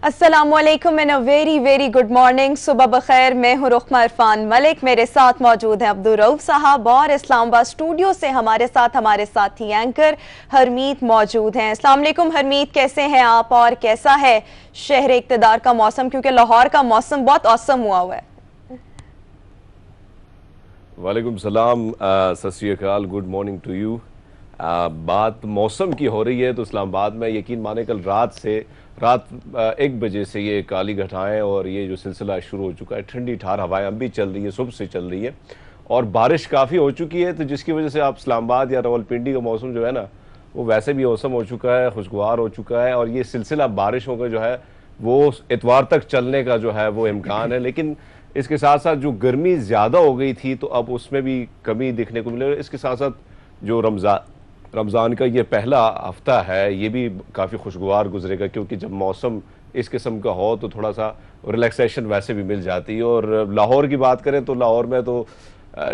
अस्सलामुअलैकुम and a very very good morning. सुबह बखैर। मैं हूँ रुखमा इरफान मलिक, मेरे साथ मौजूद हैं अब्दुल रऊफ साहब और इस्लामाबाद स्टूडियो से हमारे साथी एंकर हरमीत मौजूद हैं। अस्सलाम वालेकुम हरमीत, कैसे हैं आप और कैसा है शहर इक़्तिदार का मौसम, क्योंकि लाहौर का मौसम बहुत औसम हुआ हुआ है। वालेकुम सलाम, सत श्री अकाल, गुड मॉर्निंग टू यू। बात मौसम की हो रही है तो इस्लामाबाद में यकीन माने कल रात 1 बजे से ये काली घटाएं और ये जो सिलसिला शुरू हो चुका है, ठंडी ठार हवाएं अब भी चल रही है, सुबह से चल रही है और बारिश काफ़ी हो चुकी है, तो जिसकी वजह से आप इस्लामाबाद या रावलपिंडी का मौसम जो है ना वो वैसे भी मौसम हो चुका है, खुशगवार हो चुका है और ये सिलसिला बारिशों का जो है वो इतवार तक चलने का जो है वो इम्कान है। लेकिन इसके साथ साथ जो गर्मी ज़्यादा हो गई थी तो अब उसमें भी कमी देखने को मिलेगी। इसके साथ साथ जो रमज़ान का ये पहला हफ्ता है ये भी काफ़ी खुशगवार गुजरेगा, क्योंकि जब मौसम इस किस्म का हो तो थोड़ा सा रिलैक्सेशन वैसे भी मिल जाती है। और लाहौर की बात करें तो लाहौर में तो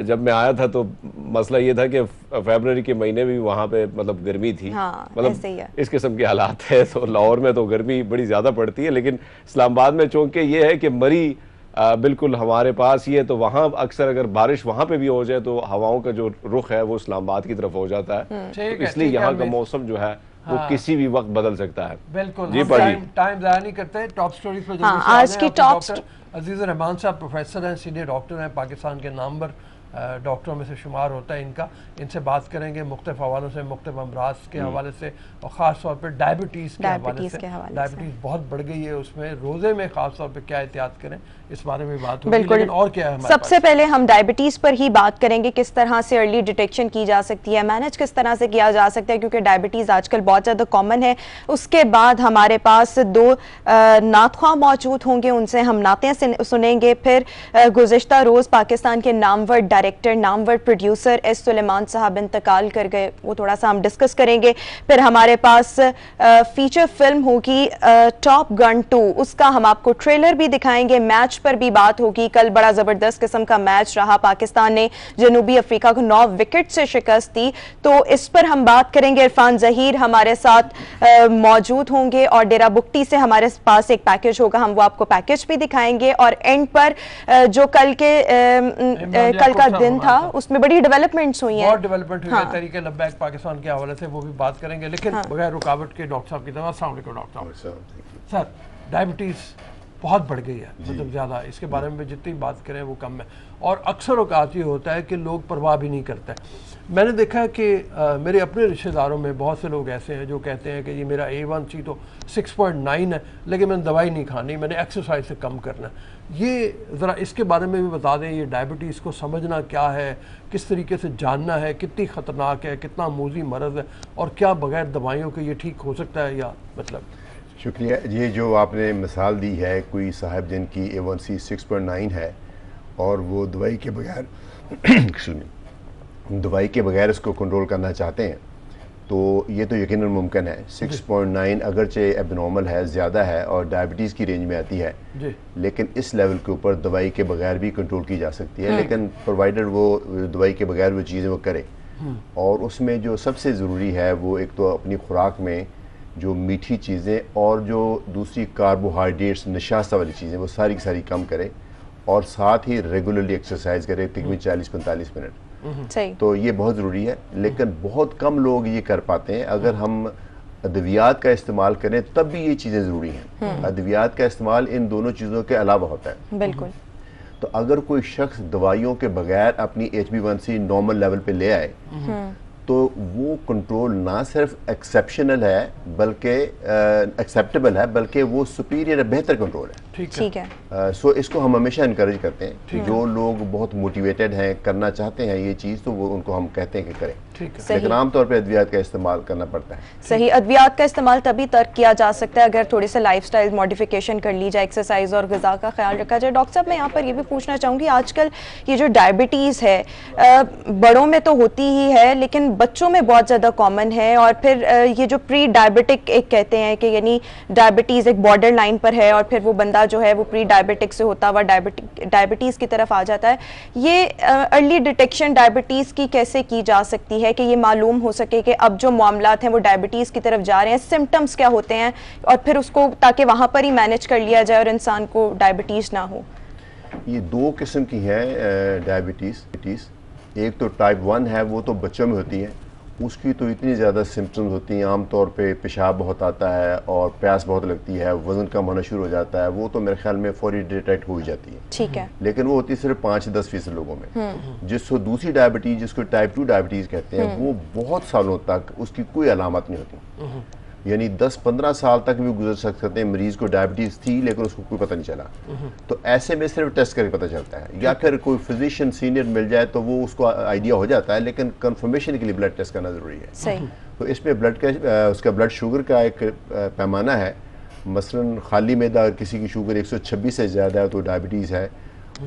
जब मैं आया था तो मसला ये था कि फरवरी के महीने में भी वहाँ पे मतलब गर्मी थी, मतलब इस किस्म के हालात है। तो लाहौर में तो गर्मी बड़ी ज़्यादा पड़ती है, लेकिन इस्लामाबाद में चूँकि ये है कि मरी बिल्कुल हमारे पास ही है, तो वहाँ अक्सर अगर बारिश वहाँ पे भी हो जाए तो हवाओं का जो रुख है वो इस्लामाबाद की तरफ हो जाता है, तो इसलिए यहाँ का मौसम जो है वो किसी भी वक्त बदल सकता है। बिल्कुल जी, टाइम ज़ाया नहीं करते। टॉप स्टोरीज पे आज की टॉप अजीज रहमान साहब प्रोफेसर हैं, सीनियर डॉक्टर हैं, पाकिस्तान के नामवर डॉक्टरों में से शुमार होता है इनका। इनसे बात करेंगे मुख्तलिफ हवालों से, मुख्तलिफ अमराज के हवाले से और ख़ास तौर पर डायबिटीज़ के हवाले से। डायबिटीज़ बहुत बढ़ गई है, उसमें रोज़े में ख़ास तौर पर क्या एहतियात करें इस बारे में बात होगी। लेकिन और क्या है, सबसे पहले हम डायबिटीज़ पर ही बात करेंगे, किस तरह से अर्ली डिटेक्शन की जा सकती है, मैनेज किस तरह से किया जा सकता है, क्योंकि डायबिटीज़ आजकल बहुत ज़्यादा कॉमन है। उसके बाद हमारे पास 2 नातख्वाह मौजूद होंगे, उनसे हम नातें सुनेंगे। फिर गुज़िश्ता रोज़ पाकिस्तान के नामवर डायरेक्टर, नामवर प्रोड्यूसर एस सुलेमान साहब इंतकाल कर गए, वो थोड़ा सा हम डिस्कस करेंगे। फिर हमारे पास फीचर फिल्म होगी टॉप गन 2, उसका हम आपको ट्रेलर भी दिखाएंगे। मैच पर भी बात होगी, कल बड़ा जबरदस्त किस्म का मैच रहा, पाकिस्तान ने जनूबी अफ्रीका को 9 विकेट से शिकस्त दी, तो इस पर हम बात करेंगे। इरफान जहीर हमारे साथ मौजूद होंगे और डेरा बुक्टी से हमारे पास एक पैकेज होगा, हम वो आपको पैकेज भी दिखाएंगे। और एंड पर जो कल का दिन था उसमें बड़ी डेवलपमेंट्स हुई हैं, बहुत डेवलपमेंट हुई है तरीके लब्बैक पाकिस्तान के हवाले से, वो भी बात करेंगे। लेकिन बगैर रुकावट के डॉक्टर साहब की तरफ। अस्सलाम वालेकुम डॉक्टर साहब। सर, डायबिटीज़ बहुत बढ़ गई है, मतलब ज़्यादा, इसके बारे में जितनी बात करें वो कम है और अक्सर औकात ये होता है कि लोग परवाह भी नहीं करते। मैंने देखा है कि मेरे अपने रिश्तेदारों में बहुत से लोग ऐसे हैं जो कहते हैं कि ये मेरा A1C तो 6.9 है, लेकिन मैंने दवाई नहीं खानी, मैंने एक्सरसाइज से कम करना है। ये ज़रा इसके बारे में भी बता दें, ये डायबिटीज़ को समझना क्या है, किस तरीके से जानना है, कितनी ख़तरनाक है, कितना मूजी मरज़ है और क्या बग़ैर दवाइयों के ये ठीक हो सकता है या मतलब। शुक्रिया। ये जो आपने मिसाल दी है, कोई साहब जिनकी A1C 6.9 है और वो दवाई के बगैर इसको कंट्रोल करना चाहते हैं, तो ये तो यकीनन मुमकिन है। 6.9 अगरचे एबनॉर्मल है, ज़्यादा है और डायबिटीज़ की रेंज में आती है, लेकिन इस लेवल के ऊपर दवाई के बगैर भी कंट्रोल की जा सकती है, लेकिन प्रोवाइडर वो दवाई के बगैर वो चीज़ें वो करे। और उसमें जो सबसे ज़रूरी है वो एक तो अपनी खुराक में जो मीठी चीज़ें और जो दूसरी कार्बोहाइड्रेट्स नशास्ता वाली चीज़ें वो सारी की सारी कम करे और साथ ही रेगुलरली एक्सरसाइज करे, तकरीबन 40-45 मिनट। तो ये बहुत ज़रूरी है, लेकिन बहुत कम लोग ये कर पाते हैं। अगर हम अद्वियात का इस्तेमाल करें तब भी ये चीज़ें ज़रूरी हैं। अद्वियात का इस्तेमाल इन दोनों चीज़ों के अलावा होता है। बिल्कुल। तो अगर कोई शख्स दवाइयों के बगैर अपनी HbA1c नॉर्मल लेवल पे ले आए तो वो कंट्रोल ना सिर्फ एक्सेप्शनल है बल्कि एक्सेप्टेबल है, बल्कि वो सुपीरियर है, बेहतर कंट्रोल है। ठीक है। सो इसको हम हमेशा इनकरेज करते हैं। जो लोग बहुत मोटिवेटेड हैं, करना चाहते हैं ये चीज़, तो वो उनको हम कहते हैं कि करें, लेकिन आमतौर पर अद्वियात का इस्तेमाल करना पड़ता है। सही। अद्वियात का इस्तेमाल तभी तर्क किया जा सकता है अगर थोड़ी सी लाइफस्टाइल मॉडिफिकेशन कर ली जाए, एक्सरसाइज और ग़िज़ा का ख्याल रखा जाए। डॉक्टर साहब, मैं यहाँ पर ये भी पूछना चाहूँगी, आजकल ये जो डायबिटीज़ है बड़ों में तो होती ही है लेकिन बच्चों में बहुत ज़्यादा कॉमन है, और फिर ये जो प्री डायबिटिक एक कहते हैं कि यानी डायबिटीज़ एक बॉर्डर लाइन पर है और फिर वो बंदा जो है वो प्री डायबिटिक से होता हुआ डायबिटीज़ की तरफ आ जाता है। ये अर्ली डिटेक्शन डायबिटीज़ की कैसे की जा सकती है कि ये मालूम हो सके कि अब जो मामलात हैं वो डायबिटीज़ की तरफ जा रहे हैं, सिम्टम्स क्या होते हैं, और फिर उसको ताकि वहाँ पर ही मैनेज कर लिया जाए और इंसान को डायबिटीज़ ना हो? ये दो किस्म की है डायबिटीज़। एक तो टाइप 1 है, वो तो बच्चों में होती है, उसकी तो इतनी ज़्यादा सिम्टम्स होती हैं, आमतौर पे पेशाब बहुत आता है और प्यास बहुत लगती है, वज़न कम होना शुरू हो जाता है, वो तो मेरे ख्याल में फौरी डिटेक्ट हो ही जाती है। ठीक है। लेकिन वो होती है सिर्फ 5-10% लोगों में। जिसको दूसरी डायबिटीज़, जिसको टाइप 2 डायबिटीज़ कहते हैं, वो बहुत सालों तक उसकी कोई अलामत नहीं होती, यानी 10-15 साल तक भी गुजर सकते हैं मरीज को डायबिटीज़ थी लेकिन उसको कोई पता नहीं चला। तो ऐसे में सिर्फ टेस्ट करके पता चलता है, या फिर कोई फिजिशियन सीनियर मिल जाए तो वो उसको आइडिया हो जाता है, लेकिन कंफर्मेशन के लिए ब्लड टेस्ट करना ज़रूरी है। सही। तो इसमें उसका ब्लड शुगर का एक पैमाना है। मसलन खाली मैदा अगर किसी की शुगर 126 से ज़्यादा है तो डायबिटीज़ है,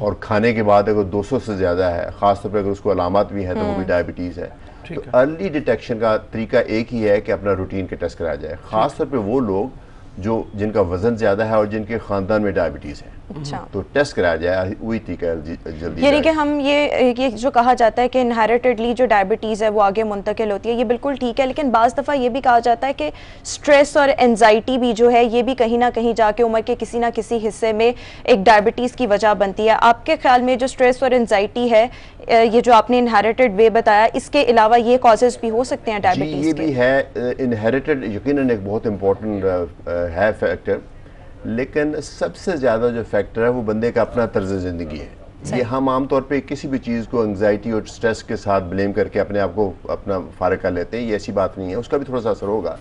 और खाने के बाद अगर 200 से ज़्यादा है, ख़ासतौर पर अगर उसको अलामत भी है तो वो भी डायबिटीज़ है। तो अर्ली डिटेक्शन का तरीका एक ही है कि अपना रूटीन के टेस्ट कराया जाए, ख़ासतौर पे वो लोग जिनका वजन ज़्यादा है और जिनके ख़ानदान में डायबिटीज़ है। अच्छा। तो टेस्ट कराया जाए, वही तरीका जल्दी। यानी कि हम ये जो कहा जाता है कि इनहेरिटेडली जो डायबिटीज़ है वो आगे मुंतकिल होती है, ये बिल्कुल ठीक है, लेकिन बाज़ दफ़ा ये भी कहा जाता है कि स्ट्रेस और एंजाइटी भी जो है ये भी कहीं ना कहीं जाके उम्र के किसी ना किसी हिस्से में एक डायबिटीज़ की वजह बनती है। आपके ख्याल में जो स्ट्रेस और एंजाइटी है, ये जो आपने इनहेरिटेड वे बताया, इसके अलावा ये कॉजेज़ भी हो सकते हैं डायबिटीज़? ये भी है इनहेरिटेड, यकीनन एक बहुत इंपॉर्टेंट है फैक्टर, लेकिन सबसे ज़्यादा जो फैक्टर है वो बंदे का अपना तर्ज ज़िंदगी है। ये हम आमतौर पे किसी भी चीज़ को एंग्जाइटी और स्ट्रेस के साथ ब्लेम करके अपने आप को अपना फारग कर लेते हैं, ये ऐसी बात नहीं है, उसका भी थोड़ा सा असर होगा,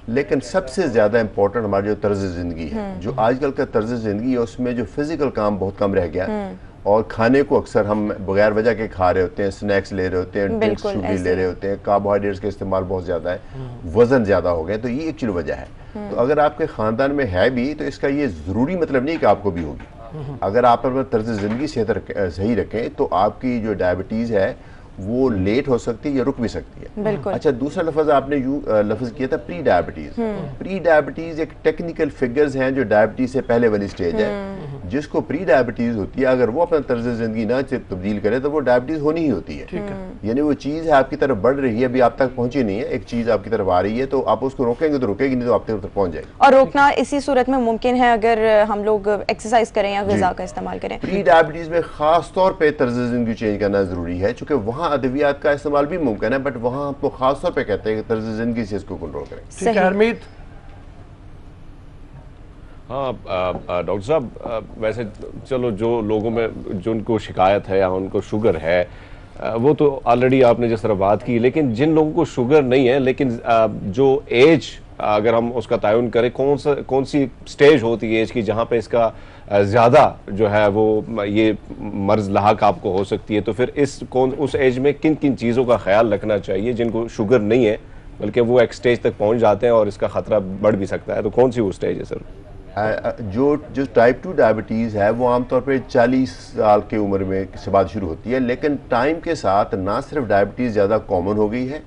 लेकिन सबसे ज़्यादा इंपॉर्टेंट हमारी जो तर्ज ज़िंदगी है, जो आजकल का तर्ज ज़िंदगी है, उसमें जो फिज़िकल काम बहुत कम रह गया, और खाने को अक्सर हम बगैर वजह के खा रहे होते हैं, स्नैक्स ले रहे होते हैं, ड्रिंक्स शुगर ले रहे होते हैं, कार्बोहाइड्रेट्स का इस्तेमाल बहुत ज़्यादा है, वज़न ज़्यादा हो गया, तो ये एक चीज़ वजह है। तो अगर आपके ख़ानदान में है भी तो इसका ये ज़रूरी मतलब नहीं कि आपको भी होगी। अगर आप अपना तर्ज ज़िंदगी सही रखें तो आपकी जो डायबिटीज़ है वो लेट हो सकती है या रुक भी सकती है। अच्छा, दूसरा लफ्ज़ आपने लफ्ज़ किया था प्री डायबिटीज़। प्री डायबिटीज़ एक टेक्निकल फिगर्स हैं जो डायबिटीज़ से पहले वाली स्टेज है। जिसको प्री डायबिटीज़ होती है, अगर वो अपना तर्ज ज़िंदगी ना तब्दील करे तो वो डायबिटीज़ होनी ही होती है। यानी वो चीज़ है आपकी तरफ बढ़ रही है, अभी आप तक पहुंची नहीं है, एक चीज़ आपकी तरफ आ रही है, तो आप उसको रोकेंगे तो रुकेगी, नहीं तो आपकी तरफ पहुंच जाएगी। और रोकना इसी सूरत में मुमकिन है अगर हम लोग एक्सरसाइज करें या ग़िज़ा का इस्तेमाल करें। प्री डायबिटीज़ में ख़ास तौर पर तर्ज ज़िंदगी चेंज करना ज़रूरी है, चूँकि वहाँ अद्वियात का इस्तेमाल भी मुमकिन है, बट वहाँ आपको खास तौर पे कहते हैं कि तर्ज जिंदगी से इसको कंट्रोल करें। ठीक है हरमीत। हाँ डॉक्टर साहब, वैसे चलो जो लोगों में जिनको शिकायत है या उनको शुगर है वो तो ऑलरेडी आपने जिस तरह बात की, लेकिन जिन लोगों को शुगर नहीं है लेकिन जो एज अगर हम उसका तयन करें, कौन सी स्टेज होती है एज की जहाँ पे इसका ज़्यादा जो है वो ये मर्ज लाहक आपको हो सकती है, तो फिर उस एज में किन किन चीज़ों का ख्याल रखना चाहिए जिनको शुगर नहीं है बल्कि वो एक स्टेज तक पहुँच जाते हैं और इसका ख़तरा बढ़ भी सकता है, तो कौन सी वो स्टेज है सर? जो टाइप 2 डायबिटीज़ है वो आमतौर पे 40 साल की उम्र में से बाद शुरू होती है, लेकिन टाइम के साथ ना सिर्फ डायबिटीज़ ज़्यादा कॉमन हो गई है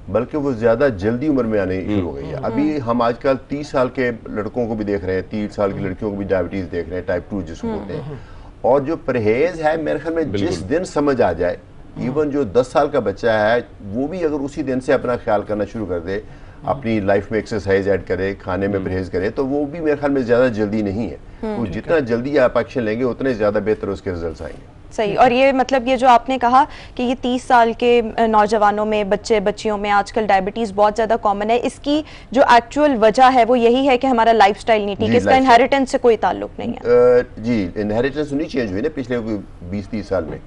बल्कि वो ज़्यादा जल्दी उम्र में आने शुरू हो गई है। अभी हम आजकल 30 साल के लड़कों को भी देख रहे हैं, 30 साल की लड़कियों को भी डायबिटीज़ देख रहे हैं, टाइप 2 जिसको बोलते हैं। और जो परहेज़ है मेरे ख्याल में जिस दिन समझ आ जाए, इवन जो 10 साल का बच्चा है वो भी अगर उसी दिन से अपना ख्याल करना शुरू कर दे, अपनी लाइफ में एक्सरसाइज ऐड करे, खाने में परहेज करे, तो वो भी मेरे ख्याल में ज़्यादा जल्दी नहीं है। तो जितना जल्दी आप एक्शन लेंगे उतने ज़्यादा बेहतर उसके रिजल्ट्स आएंगे। सही। और ये मतलब ये जो आपने कहा कि ये 30 साल के नौजवानों में, बच्चियों में आजकल डायबिटीज़ बहुत ज़्यादा कॉमन है, इसकी जो एक्चुअल वजह है वो यही है कि हमारा लाइफस्टाइल नहीं ठीक है, इसका इनहेरिटेंस से कोई ताल्लुक नहीं है? जी, इनहेरिटेंस नहीं चेंज हुई ना पिछले 20-30 साल में,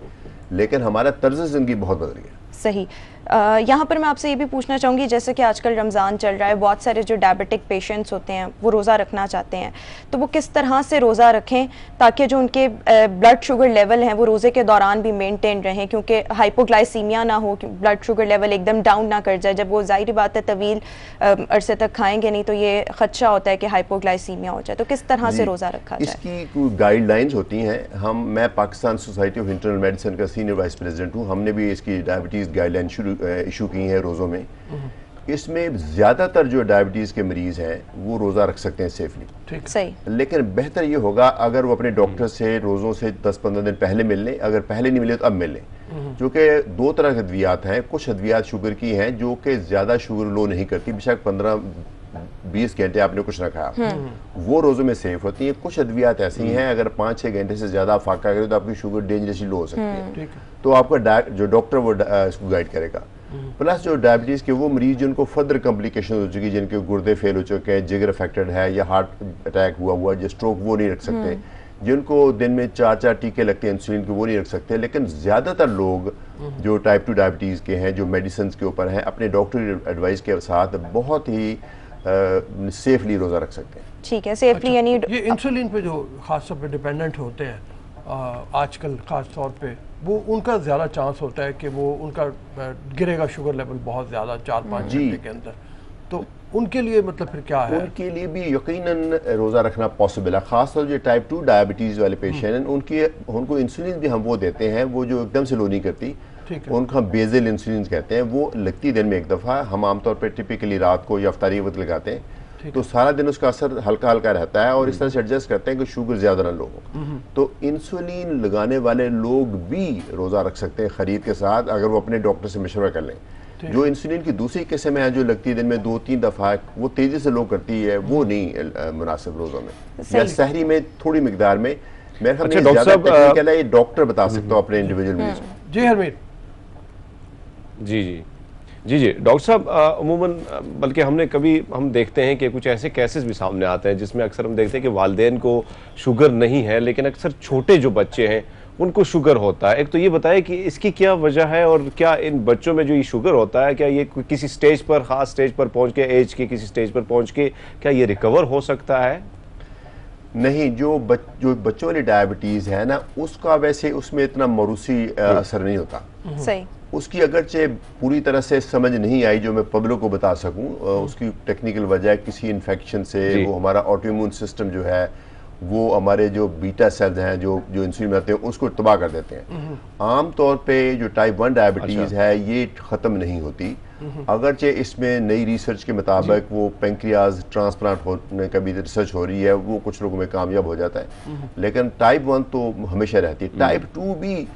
लेकिन हमारा तर्ज ज़िंदगी बहुत बदल गया। सही। यहाँ पर मैं आपसे ये भी पूछना चाहूँगी, जैसे कि आजकल रमज़ान चल रहा है, बहुत सारे जो डायबिटिक पेशेंट्स होते हैं वो रोज़ा रखना चाहते हैं, तो वो किस तरह से रोज़ा रखें ताकि जो उनके ब्लड शुगर लेवल हैं वो रोज़े के दौरान भी मेंटेन रहें, क्योंकि हाइपोग्लाइसीमिया ना हो, ब्लड शुगर लेवल एकदम डाउन ना कर जाए। जब वो ज़ाहिर बात है तवील अरसे तक खाएंगे नहीं तो ये खदशा होता है कि हाइपोग्लाइसीमिया हो जाए, तो किस तरह से रोज़ा रखा जाए? इसकी गाइडलाइंस होती हैं। मैं Pakistan society of internal medicine का सीनियर वाइस प्रेसिडेंट हूँ। हमने भी इसकी डायबिटीज़ गाइडलाइन इशू की है रोज़ों में। इसमें ज़्यादातर जो डायबिटीज़ के मरीज़ हैं वो रोज़ा रख सकते हैं सेफली, ठीक सही। लेकिन बेहतर ये होगा अगर वो अपने डॉक्टर से रोज़ों से 10-15 दिन पहले मिल लें, अगर पहले नहीं मिले तो अब मिल लें, क्योंकि दो तरह के अद्वियात हैं। कुछ अद्वियात शुगर की हैं जो कि ज़्यादा शुगर लो नहीं करती, बेशक 15-20 घंटे आपने कुछ ना खाया, वो रोज़ों में सेफ होती हैं। कुछ अद्वियात ऐसी हैं अगर 5-6 घंटे से ज़्यादा फाका करें तो आपकी शुगर डेंजरसली लो हो सकती है, तो आपका जो डॉक्टर वो इसको गाइड करेगा। प्लस जो डायबिटीज़ के वो मरीज जिनको फर्दर कॉम्प्लिकेशन हो चुकी, जिनके गुर्दे फेल हो चुके हैं, जिगर अफेक्टेड है या हार्ट अटैक हुआ जो स्ट्रोक, वो नहीं रख सकते। जिनको दिन में 4-4 टीके लगते हैं इंसुलिन के, वो नहीं रख सकते। लेकिन ज़्यादातर लोग जो टाइप 2 डायबिटीज़ के हैं, जो मेडिसिन के ऊपर हैं, अपने डॉक्टर एडवाइस के साथ बहुत ही सेफली रोज़ा रख सकते हैं। ठीक है, सेफली यानी ये इंसुलिन पे जो खास तौर पे डिपेंडेंट होते हैं आजकल खास तौर पे, वो उनका ज़्यादा चांस होता है कि वो उनका गिरेगा शुगर लेवल बहुत ज़्यादा 4-5 घंटे के अंदर, तो उनके लिए मतलब फिर क्या है? उनके लिए भी यकीनन रोज़ा रखना पॉसिबल है। खासतौर जो टाइप 2 डायबिटीज़ वाले पेशेंट हैं उनको इंसुलिन भी हम वो देते हैं, वो जो एकदम से लो नहीं करती, उनका बेजल इंसुलिन कहते हैं, वो लगती दिन में एक दफ़ा। हम आमतौर पर टिपिकली रात को या अफ्तारी वक्त लगाते हैं, तो सारा दिन उसका असर हल्का हल्का रहता है और इस तरह से एडजस्ट करते हैं कि शुगर ज़्यादा ना लो हो। तो इंसुलिन लगाने वाले लोग भी रोज़ा रख सकते हैं खरीद के साथ, अगर वो अपने डॉक्टर से मशवरा कर लें। जो इंसुलिन की दूसरी किस्म है जो लगती है दिन में 2-3 दफ़ा, वो तेज़ी से लो करती है, वो नहीं मुनासिब रोज़ों में, या सहरी में थोड़ी मिकदार में। मेरे ख्याल में ज़्यादा ये डॉक्टर बता सकता हूँ अपने इंडिविजुअल मरीज को। जी हरमीत। जी डॉक्टर साहब, अमूमन बल्कि हम देखते हैं कि कुछ ऐसे केसेस भी सामने आते हैं जिसमें अक्सर हम देखते हैं कि वालिदैन को शुगर नहीं है, लेकिन अक्सर छोटे जो बच्चे हैं उनको शुगर होता है। एक तो ये बताएं कि इसकी क्या वजह है, और क्या इन बच्चों में जो ये शुगर होता है, क्या ये किसी स्टेज पर, खास स्टेज पर पहुंच के, एज के किसी स्टेज पर पहुंच के, क्या ये रिकवर हो सकता है? नहीं, जो बच्चों वाली डायबिटीज़ है ना, उसका वैसे उसमें इतना मरूसी असर नहीं होता। सही। उसकी अगरचे पूरी तरह से समझ नहीं आई जो मैं पब्लिक को बता सकूं, उसकी टेक्निकल वजह किसी इन्फेक्शन से, वो हमारा ऑटोइम्यून सिस्टम जो है, वो हमारे जो बीटा सेल्स हैं जो इंसुलिन बनाते हैं उसको तबाह कर देते हैं। आम तौर पे जो टाइप 1 डायबिटीज़ है ये ख़त्म नहीं होती, अगरचे इसमें नई रिसर्च के मुताबिक वो पेंक्रियाज ट्रांसप्लांट होने का भी रिसर्च हो रही है, वो कुछ लोगों में कामयाब हो जाता है, लेकिन टाइप 1 तो हमेशा रहती है। टाइप 2 भी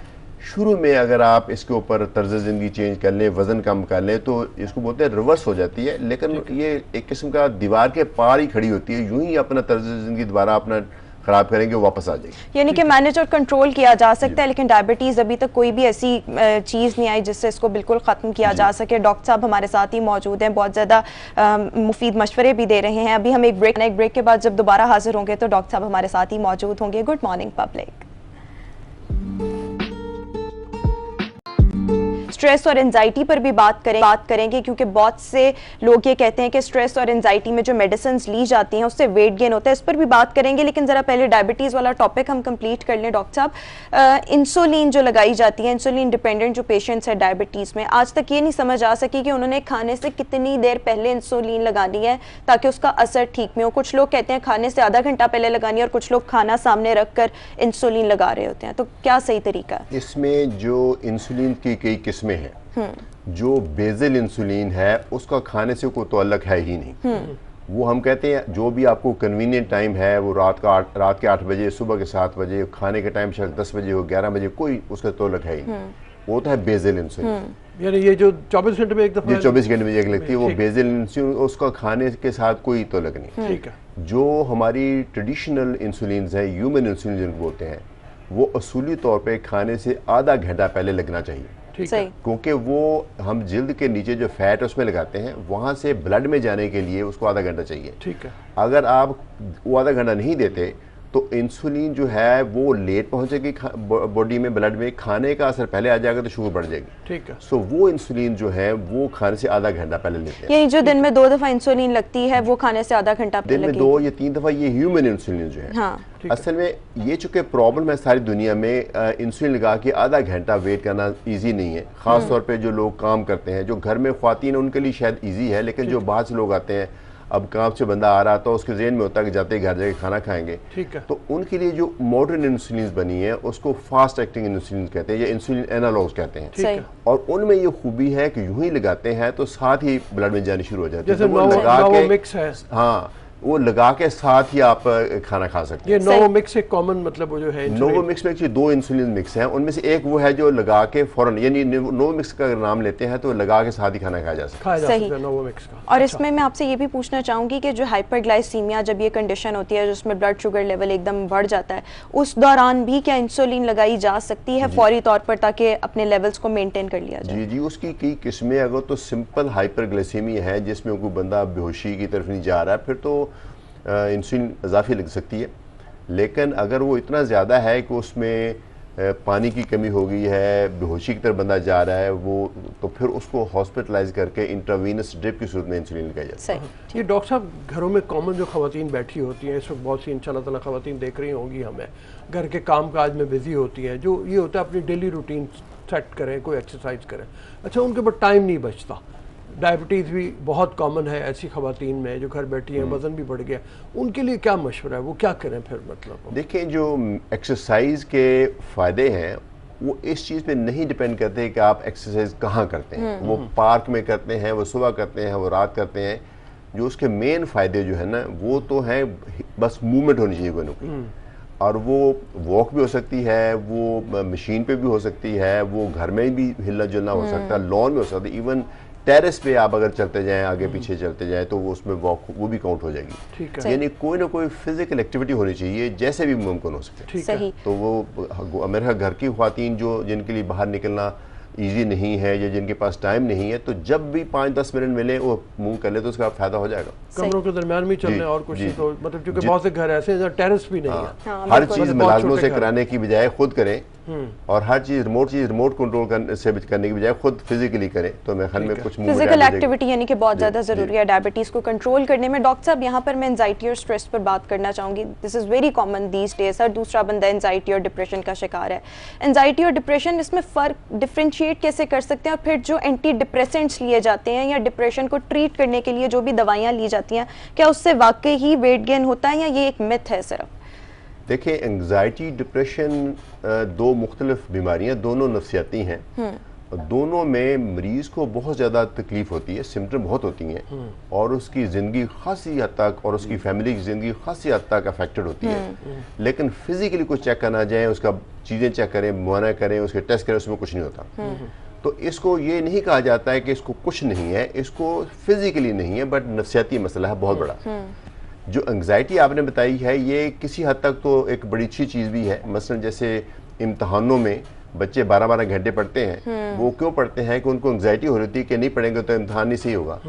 शुरू में अगर आप इसके ऊपर तर्ज ज़िंदगी चेंज कर लें, वज़न कम कर लें, तो इसको बोलते हैं रिवर्स हो जाती है, लेकिन ये एक किस्म का दीवार के पार ही खड़ी होती है, यूं ही अपना तर्ज ज़िंदगी दोबारा अपना खराब करेंगे, वापस आ जाएगी। यानी कि मैनेज और कंट्रोल किया जा सकता है, लेकिन डायबिटीज़ अभी तक कोई भी ऐसी चीज़ नहीं आई जिससे इसको बिल्कुल ख़त्म किया जा सके। डॉक्टर साहब हमारे साथ ही मौजूद हैं, बहुत ज़्यादा मुफीद मशवरे भी दे रहे हैं। अभी हम एक ब्रेक के बाद जब दोबारा हाजिर होंगे तो डॉक्टर साहब हमारे साथ ही मौजूद होंगे। Good morning public. स्ट्रेस और एंजाइटी पर भी बात करेंगे क्योंकि बहुत से लोग ये कहते हैं कि स्ट्रेस और एंजाइटी में जो मेडिसिन ली जाती हैं उससे वेट गेन होता है, इस पर भी बात करेंगे। लेकिन ज़रा पहले डायबिटीज़ वाला टॉपिक हम कंप्लीट कर लें। डॉक्टर साहब, इंसुलिन जो लगाई जाती है, इंसुलिन डिपेंडेंट जो पेशेंट्स है डायबिटीज़ में, आज तक ये नहीं समझ आ सकी कि उन्होंने खाने से कितनी देर पहले इंसुलिन लगानी है ताकि उसका असर ठीक में हो। कुछ लोग कहते हैं खाने से आधा घंटा पहले लगानी है, और कुछ लोग खाना सामने रख कर इंसुलिन लगा रहे होते हैं, तो क्या सही तरीका है? इसमें जो इंसुलिन की कई किस्में हैं, जो बेजल इंसुलिन है उसका खाने से कोई तअल्लुक है ही नहीं। वो हम कहते हैं जो भी आपको कन्वीनियंट टाइम है, वो रात के 8 बजे, सुबह के 7 बजे, खाने के टाइम शायद 10 बजे हो, 11 बजे, कोई उसका तअल्लुक है ही नहीं। वो होता है बेजल इंसुलिन, यानी ये जो 24 घंटे में एक दफा, 24 घंटे में एक लगती है, वो बेजल इंसुलिन, उसका खाने के साथ कोई तअल्लुक नहीं। ठीक है। जो हमारी ट्रेडिशनल इंसुलिन है, ह्यूमन इंसुलिन जिनको बोलते हैं, वो असूली तौर पे खाने से आधा घंटा पहले लगना चाहिए, क्योंकि वो हम जिल्द के नीचे जो फैट उसमें लगाते हैं, वहां से ब्लड में जाने के लिए उसको आधा घंटा चाहिए। ठीक है। अगर आप वो आधा घंटा नहीं देते तो इंसुलिन जो है वो लेट पहुंचेगी बॉडी में, ब्लड में, खाने का असर पहले आ जाएगा तो शुगर बढ़ जाएगी। ठीक है। सो वो इंसुलिन जो है वो खाने से आधा घंटा पहले लेते हैं। यानी जो दिन में 2 दफा इंसुलिन लगती है वो खाने से आधा घंटा पहले दिन में 2 या 3 दफा, ये ह्यूमन इंसुलिन जो है। हाँ। असल में ये चूंकि प्रॉब्लम है सारी दुनिया में, इंसुलिन लगा के आधा घंटा वेट करना इजी नहीं है, खास तौर पे जो लोग काम करते हैं, जो घर में ख्वातीन उनके लिए शायद इजी है, लेकिन जो बाहर से लोग आते हैं, अब काम से बंदा आ रहा तो उसके जेहन में होता है कि जाते ही घर जाके खाना खाएंगे, ठीक है, तो उनके लिए जो मॉडर्न इंसुलिन बनी है उसको फास्ट एक्टिंग इंसुलिन कहते हैं या इंसुलिन एनालॉग्स कहते हैं। ठीक है। और उनमें ये खूबी है कि यूं ही लगाते हैं तो साथ ही ब्लड में जानी शुरू हो जाती है, जैसे तो वो लगा के मिक्स है, हाँ वो लगा के साथ ही आप खाना खा सकते ये हैं। नोवोमिक्स एक कॉमन मतलब वो जो है नोवोमिक्स में एक्चुअली 2 इंसुलिन मिक्स हैं, उनमें से एक वो है जो लगा के फौरन, यानी नोवोमिक्स का अगर नाम लेते हैं तो लगा के साथ ही खाना खाया जा सकता है। सही नोवोमिक्स का। और इसमें मैं आपसे ये भी पूछना चाहूंगी कि जो हाइपरग्लाइसीमिया, जब ये कंडीशन होती है जिसमें ब्लड शुगर लेवल एकदम बढ़ जाता है, उस दौरान भी क्या इंसुलिन लगाई जा सकती है फौरी तौर पर ताकि अपने लेवल्स को मेंटेन कर लिया जाए? जी जी, उसकी कई किस्में, अगर तो सिंपल हाइपरग्लाइसीमिया है जिसमें कोई बंदा बेहोशी की तरफ नहीं जा रहा है, फिर तो इंसुलिन इजाफी लग सकती है। लेकिन अगर वो इतना ज़्यादा है कि उसमें पानी की कमी हो गई है, बेहोशी की तरफ बंदा जा रहा है, वो तो फिर उसको हॉस्पिटलाइज करके इंट्रावीनस ड्रिप की सूरत में इंसुलिन लगाई जाती है। ये डॉक्टर साहब घरों में कॉमन जो खवातीन बैठी होती हैं, इस वक्त बहुत सी इंशाल्लाह ताला खवातीन देख रही होंगी हमें, घर के काम काज में बिजी होती हैं, जो ये होता है अपनी डेली रूटीन सेट करें, कोई एक्सरसाइज करें, अच्छा उनके पास टाइम नहीं बचता, डायबिटीज़ भी बहुत कॉमन है ऐसी खवातीन में जो घर बैठी हैं, वज़न भी बढ़ गया, उनके लिए क्या मशवरा है, वो क्या करें फिर? मतलब देखिए, जो एक्सरसाइज के फ़ायदे हैं वो इस चीज़ पे नहीं डिपेंड करते कि आप एक्सरसाइज कहाँ करते हैं, वो पार्क में करते हैं, वो सुबह करते हैं, वो रात करते हैं। जो उसके मेन फ़ायदे जो है ना, वो तो हैं बस मूवमेंट होनी चाहिए कोई ना कोई, और वो वॉक भी हो सकती है, वो मशीन पे भी हो सकती है, वो घर में भी हिलना जुलना हो सकता है, लॉन में हो सकता है, इवन टेरेस पे आप अगर चलते जाएं, आगे पीछे चलते जाएं, तो वो उसमें वॉक वो भी काउंट हो जाएगी। ठीक है। यानी कोई ना कोई फिजिकल एक्टिविटी होनी चाहिए जैसे भी मुमकिन हो सके। ठीक है। तो वो मेरे घर की ख्वातीन जो जिनके लिए बाहर निकलना ईजी नहीं है या जिनके पास टाइम नहीं है, तो जब भी 5-10 मिनट मिले वो मूव कर ले तो उसका फायदा हो जाएगा। कमरों के दरमियान भी चलने और कुछ नहीं, तो मतलब क्योंकि बहुत से घर ऐसे हैं जहाँ टेरेस भी नहीं है। हर चीज़ मुलाजमों से कराने की बजाय खुद करें, और हर चीज़ रिमोट कंट्रोल से करने की बजाय खुद फिजिकली करें, तो मेरे ख्याल में कुछ फिजिकल एक्टिविटी यानी कि बहुत ज़्यादा ज़रूरी है डायबिटीज़ को कंट्रोल करने में। डॉक्टर साहब, यहाँ पर मैं एंजाइटी और स्ट्रेस पर बात करना चाहूँगी। This is very common these days, हर दूसरा बंदा एंजाइटी और डिप्रेशन का शिकार है। एंजाइटी और डिप्रेशन, इसमें फ़र्क डिफ्रेंशिएट कैसे कर सकते हैं? और फिर जो एंटी डिप्रेसेंट्स लिए जाते हैं या डिप्रेशन को ट्रीट करने के लिए जो भी दवाइयाँ ली जाती हैं, क्या उससे वाकई ही वेट गेन होता है या ये एक मिथ है सिर्फ? देखिए, एंग्जाइटी डिप्रेशन 2 मुख्तलिफ बीमारियां, दोनों नफ्सियाती हैं, और दोनों में मरीज़ को बहुत ज़्यादा तकलीफ होती है, सिम्टम बहुत होती हैं, और उसकी ज़िंदगी खासी हद तक और उसकी फैमिली की ज़िंदगी खासी हद तक अफेक्टेड होती है। लेकिन फिजिकली कुछ चेक करना जाए, उसका चीज़ें चेक करें, मुआयना करें, उसके टेस्ट करें, उसमें कुछ नहीं होता। तो इसको ये नहीं कहा जाता है कि इसको कुछ नहीं है, इसको फिजिकली नहीं है, बट नफ्सियाती मसला है बहुत बड़ा। जो एंग्जाइटी आपने बताई है, ये किसी हद तक तो एक बड़ी अच्छी चीज़ भी है। मसलन जैसे इम्तहानों में बच्चे 12-12 घंटे पढ़ते हैं, वो क्यों पढ़ते हैं कि उनको एंग्जाइटी हो रही थी कि नहीं पढ़ेंगे तो इम्तहान नहीं सही होगा।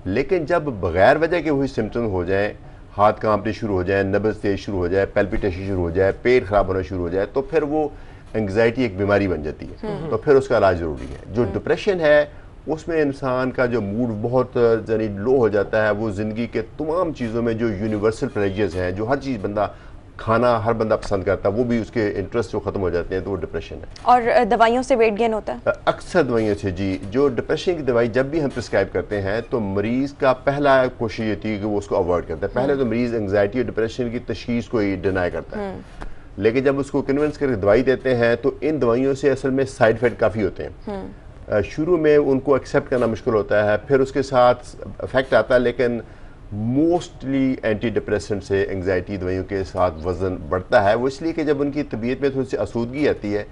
लेकिन जब बगैर वजह के वही सिम्टम हो जाए, हाथ कांपने शुरू हो जाए, नब्ज़ तेज शुरू हो जाए, पैल्पिटेशन शुरू हो जाए, पेट खराब होना शुरू हो जाए, तो फिर वो एंग्जाइटी एक बीमारी बन जाती है, तो फिर उसका इलाज ज़रूरी है। जो डिप्रेशन है, उसमें इंसान का जो मूड बहुत यानी लो हो जाता है, वो ज़िंदगी के तमाम चीज़ों में जो यूनिवर्सल प्लेजर्स हैं, जो हर चीज़ बंदा खाना हर बंदा पसंद करता है, वो भी उसके इंटरेस्ट जो ख़त्म हो जाते हैं, तो वो डिप्रेशन है। और दवाइयों से वेट गेन होता है? अक्सर दवाइयों से जी। जो डिप्रेशन की दवाई जब भी हम प्रिस्क्राइब करते हैं, तो मरीज़ का पहला कोशिश ये थी कि वो उसको अवॉइड करता है। पहले तो मरीज़ एंग्जाइटी और डिप्रेशन की तशखीस को ही डिनाई करता है, लेकिन जब उसको कन्विंस करके दवाई देते हैं, तो इन दवाइयों से असल में साइड इफेक्ट काफ़ी होते हैं। शुरू में उनको एक्सेप्ट करना मुश्किल होता है, फिर उसके साथ इफेक्ट आता है, लेकिन मोस्टली एंटी डिप्रेसेंट से एंग्जाइटी दवाइयों के साथ वज़न बढ़ता है। वो इसलिए कि जब उनकी तबीयत में थोड़ी सी आसूदगी आती है,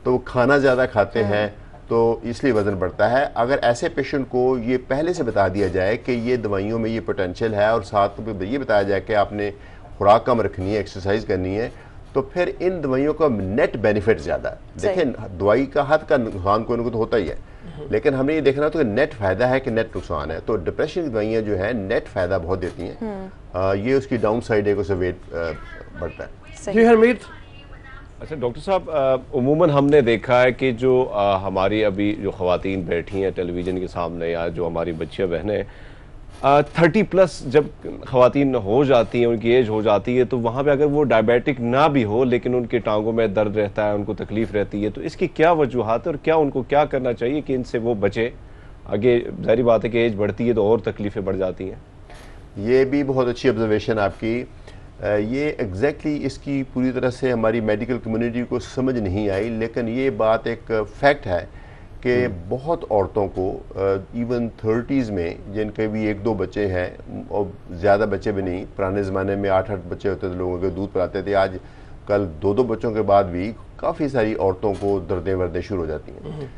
तो वो खाना ज़्यादा खाते हैं, तो इसलिए वज़न बढ़ता है। अगर ऐसे पेशेंट को ये पहले से बता दिया जाए कि ये दवाइयों में ये पोटेंशियल है, और साथ में ये बताया जाए कि आपने खुराक कम रखनी है, एक्सरसाइज करनी है, तो फिर इन दवाइयों का नेट बेनिफिट ज़्यादा है। देखें, दवाई का हद का नुकसान कोई ना कोई तो होता ही है, लेकिन हमने ये देखना तो नेट फ़ायदा है कि नेट नुकसान है। तो डिप्रेशन की दवाइयाँ जो है नेट फ़ायदा बहुत देती हैं, ये उसकी डाउन साइड है कि उससे वेट बढ़ता है। जी हरमीत। अच्छा डॉक्टर साहब, उमूमन हमने देखा है कि जो हमारी अभी जो ख़वातीन बैठी हैं टेलीविज़न के सामने, या जो हमारी बच्चियाँ बहनें 30+ जब ख़वातीन हो जाती हैं, उनकी एज हो जाती है, तो वहाँ पे अगर वो डायबिटिक ना भी हो, लेकिन उनके टांगों में दर्द रहता है, उनको तकलीफ़ रहती है, तो इसकी क्या वजूहात है और क्या उनको क्या करना चाहिए कि इनसे वो बचे? आगे ज़ाहिर बात है कि एज बढ़ती है तो और तकलीफ़ें बढ़ जाती हैं। ये भी बहुत अच्छी ऑब्जर्वेशन आपकी। ये एग्जैक्टली इसकी पूरी तरह से हमारी मेडिकल कम्युनिटी को समझ नहीं आई, लेकिन ये बात एक फैक्ट है कि बहुत औरतों को इवन 30s में जिनके भी 1-2 बच्चे हैं और ज़्यादा बच्चे भी नहीं, पुराने ज़माने में 8-8 बच्चे होते थे, लोगों के दूध पिलाते थे, आज कल 2-2 बच्चों के बाद भी काफ़ी सारी औरतों को दर्दें वर्दें शुरू हो जाती हैं।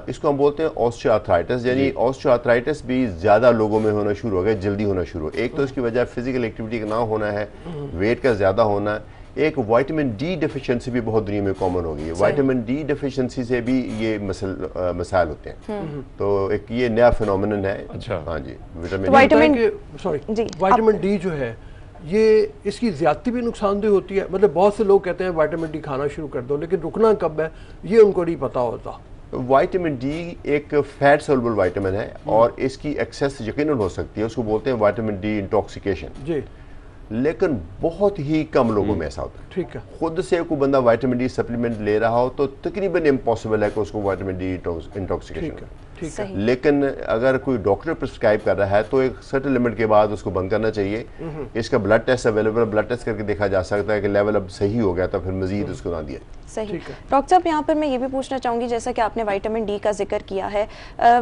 इसको हम बोलते हैं ऑस्टियोआर्थराइटिस, यानी ऑस्टियोआर्थराइटिस भी ज़्यादा लोगों में होना शुरू हो गया, जल्दी होना शुरू हो। एक तो इसकी वजह फिजिकल एक्टिविटी का ना होना है, वेट का ज़्यादा होना है, एक विटामिन डी डिफिशिएंसी भी बहुत दुनिया में कॉमन हो गई है। विटामिन डी डिफिशिएंसी से भी ये मसाइल होते हैं। तो एक ये नया फिनोमिनन है। अच्छा, हाँ जी, विटामिन डी जो है ये इसकी ज्यादती भी नुकसानदेह होती है। मतलब बहुत से लोग कहते हैं विटामिन डी खाना शुरू कर दो, लेकिन रुकना कब है ये उनको नहीं पता होता। विटामिन डी एक फैट सोल्युबल विटामिन है और इसकी एक्सेस यकीनन हो सकती है, उसको बोलते हैं विटामिन डी इंटॉक्सिकेशन जी, लेकिन बहुत ही कम लोगों में ऐसा होता है। ठीक है, खुद से कोई बंदा विटामिन डी सप्लीमेंट ले रहा हो तो तकरीबन इम्पॉसिबल है कि उसको विटामिन डी इंटॉक्सिकेशन हो। ठीक है, लेकिन अगर कोई डॉक्टर प्रिस्क्राइब कर रहा है तो एक सर्टेन लिमिट के बाद उसको बंद करना चाहिए। इसका blood test available, blood test करके देखा जा सकता है कि लेवल अब सही हो गया तो फिर मजीद उसको ना दिया। सही। डॉक्टर साहब यहाँ पर मैं ये भी पूछना चाहूँगी, जैसा कि आपने विटामिन डी का जिक्र किया है,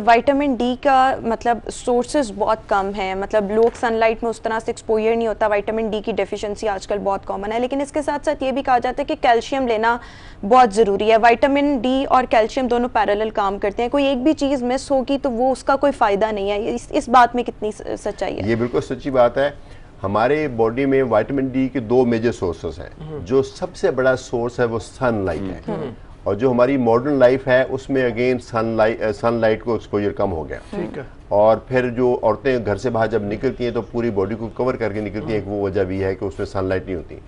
विटामिन डी का मतलब सोर्सेज बहुत कम हैं, मतलब लोग सनलाइट में उस तरह से एक्सपोजर नहीं होता, विटामिन डी की डेफिशिएंसी आजकल बहुत कॉमन है। लेकिन इसके साथ साथ ये भी कहा जाता है कि कैल्शियम लेना बहुत ज़रूरी है। विटामिन डी और कैल्शियम दोनों पैरेलल काम करते हैं, कोई एक भी चीज़ मिस होगी तो वो उसका कोई फ़ायदा नहीं है। इस बात में कितनी सच्चाई है? ये बिल्कुल सच्ची बात है। हमारे बॉडी में विटामिन डी के 2 मेजर सोर्सेस हैं। जो सबसे बड़ा सोर्स है वो सनलाइट है, और जो हमारी मॉडर्न लाइफ है उसमें अगेन सनलाइट को एक्सपोजर कम हो गया। ठीक है, और फिर जो औरतें घर से बाहर जब निकलती हैं तो पूरी बॉडी को कवर करके निकलती हैं, एक वो वजह भी है कि उसमें सनलाइट नहीं होती।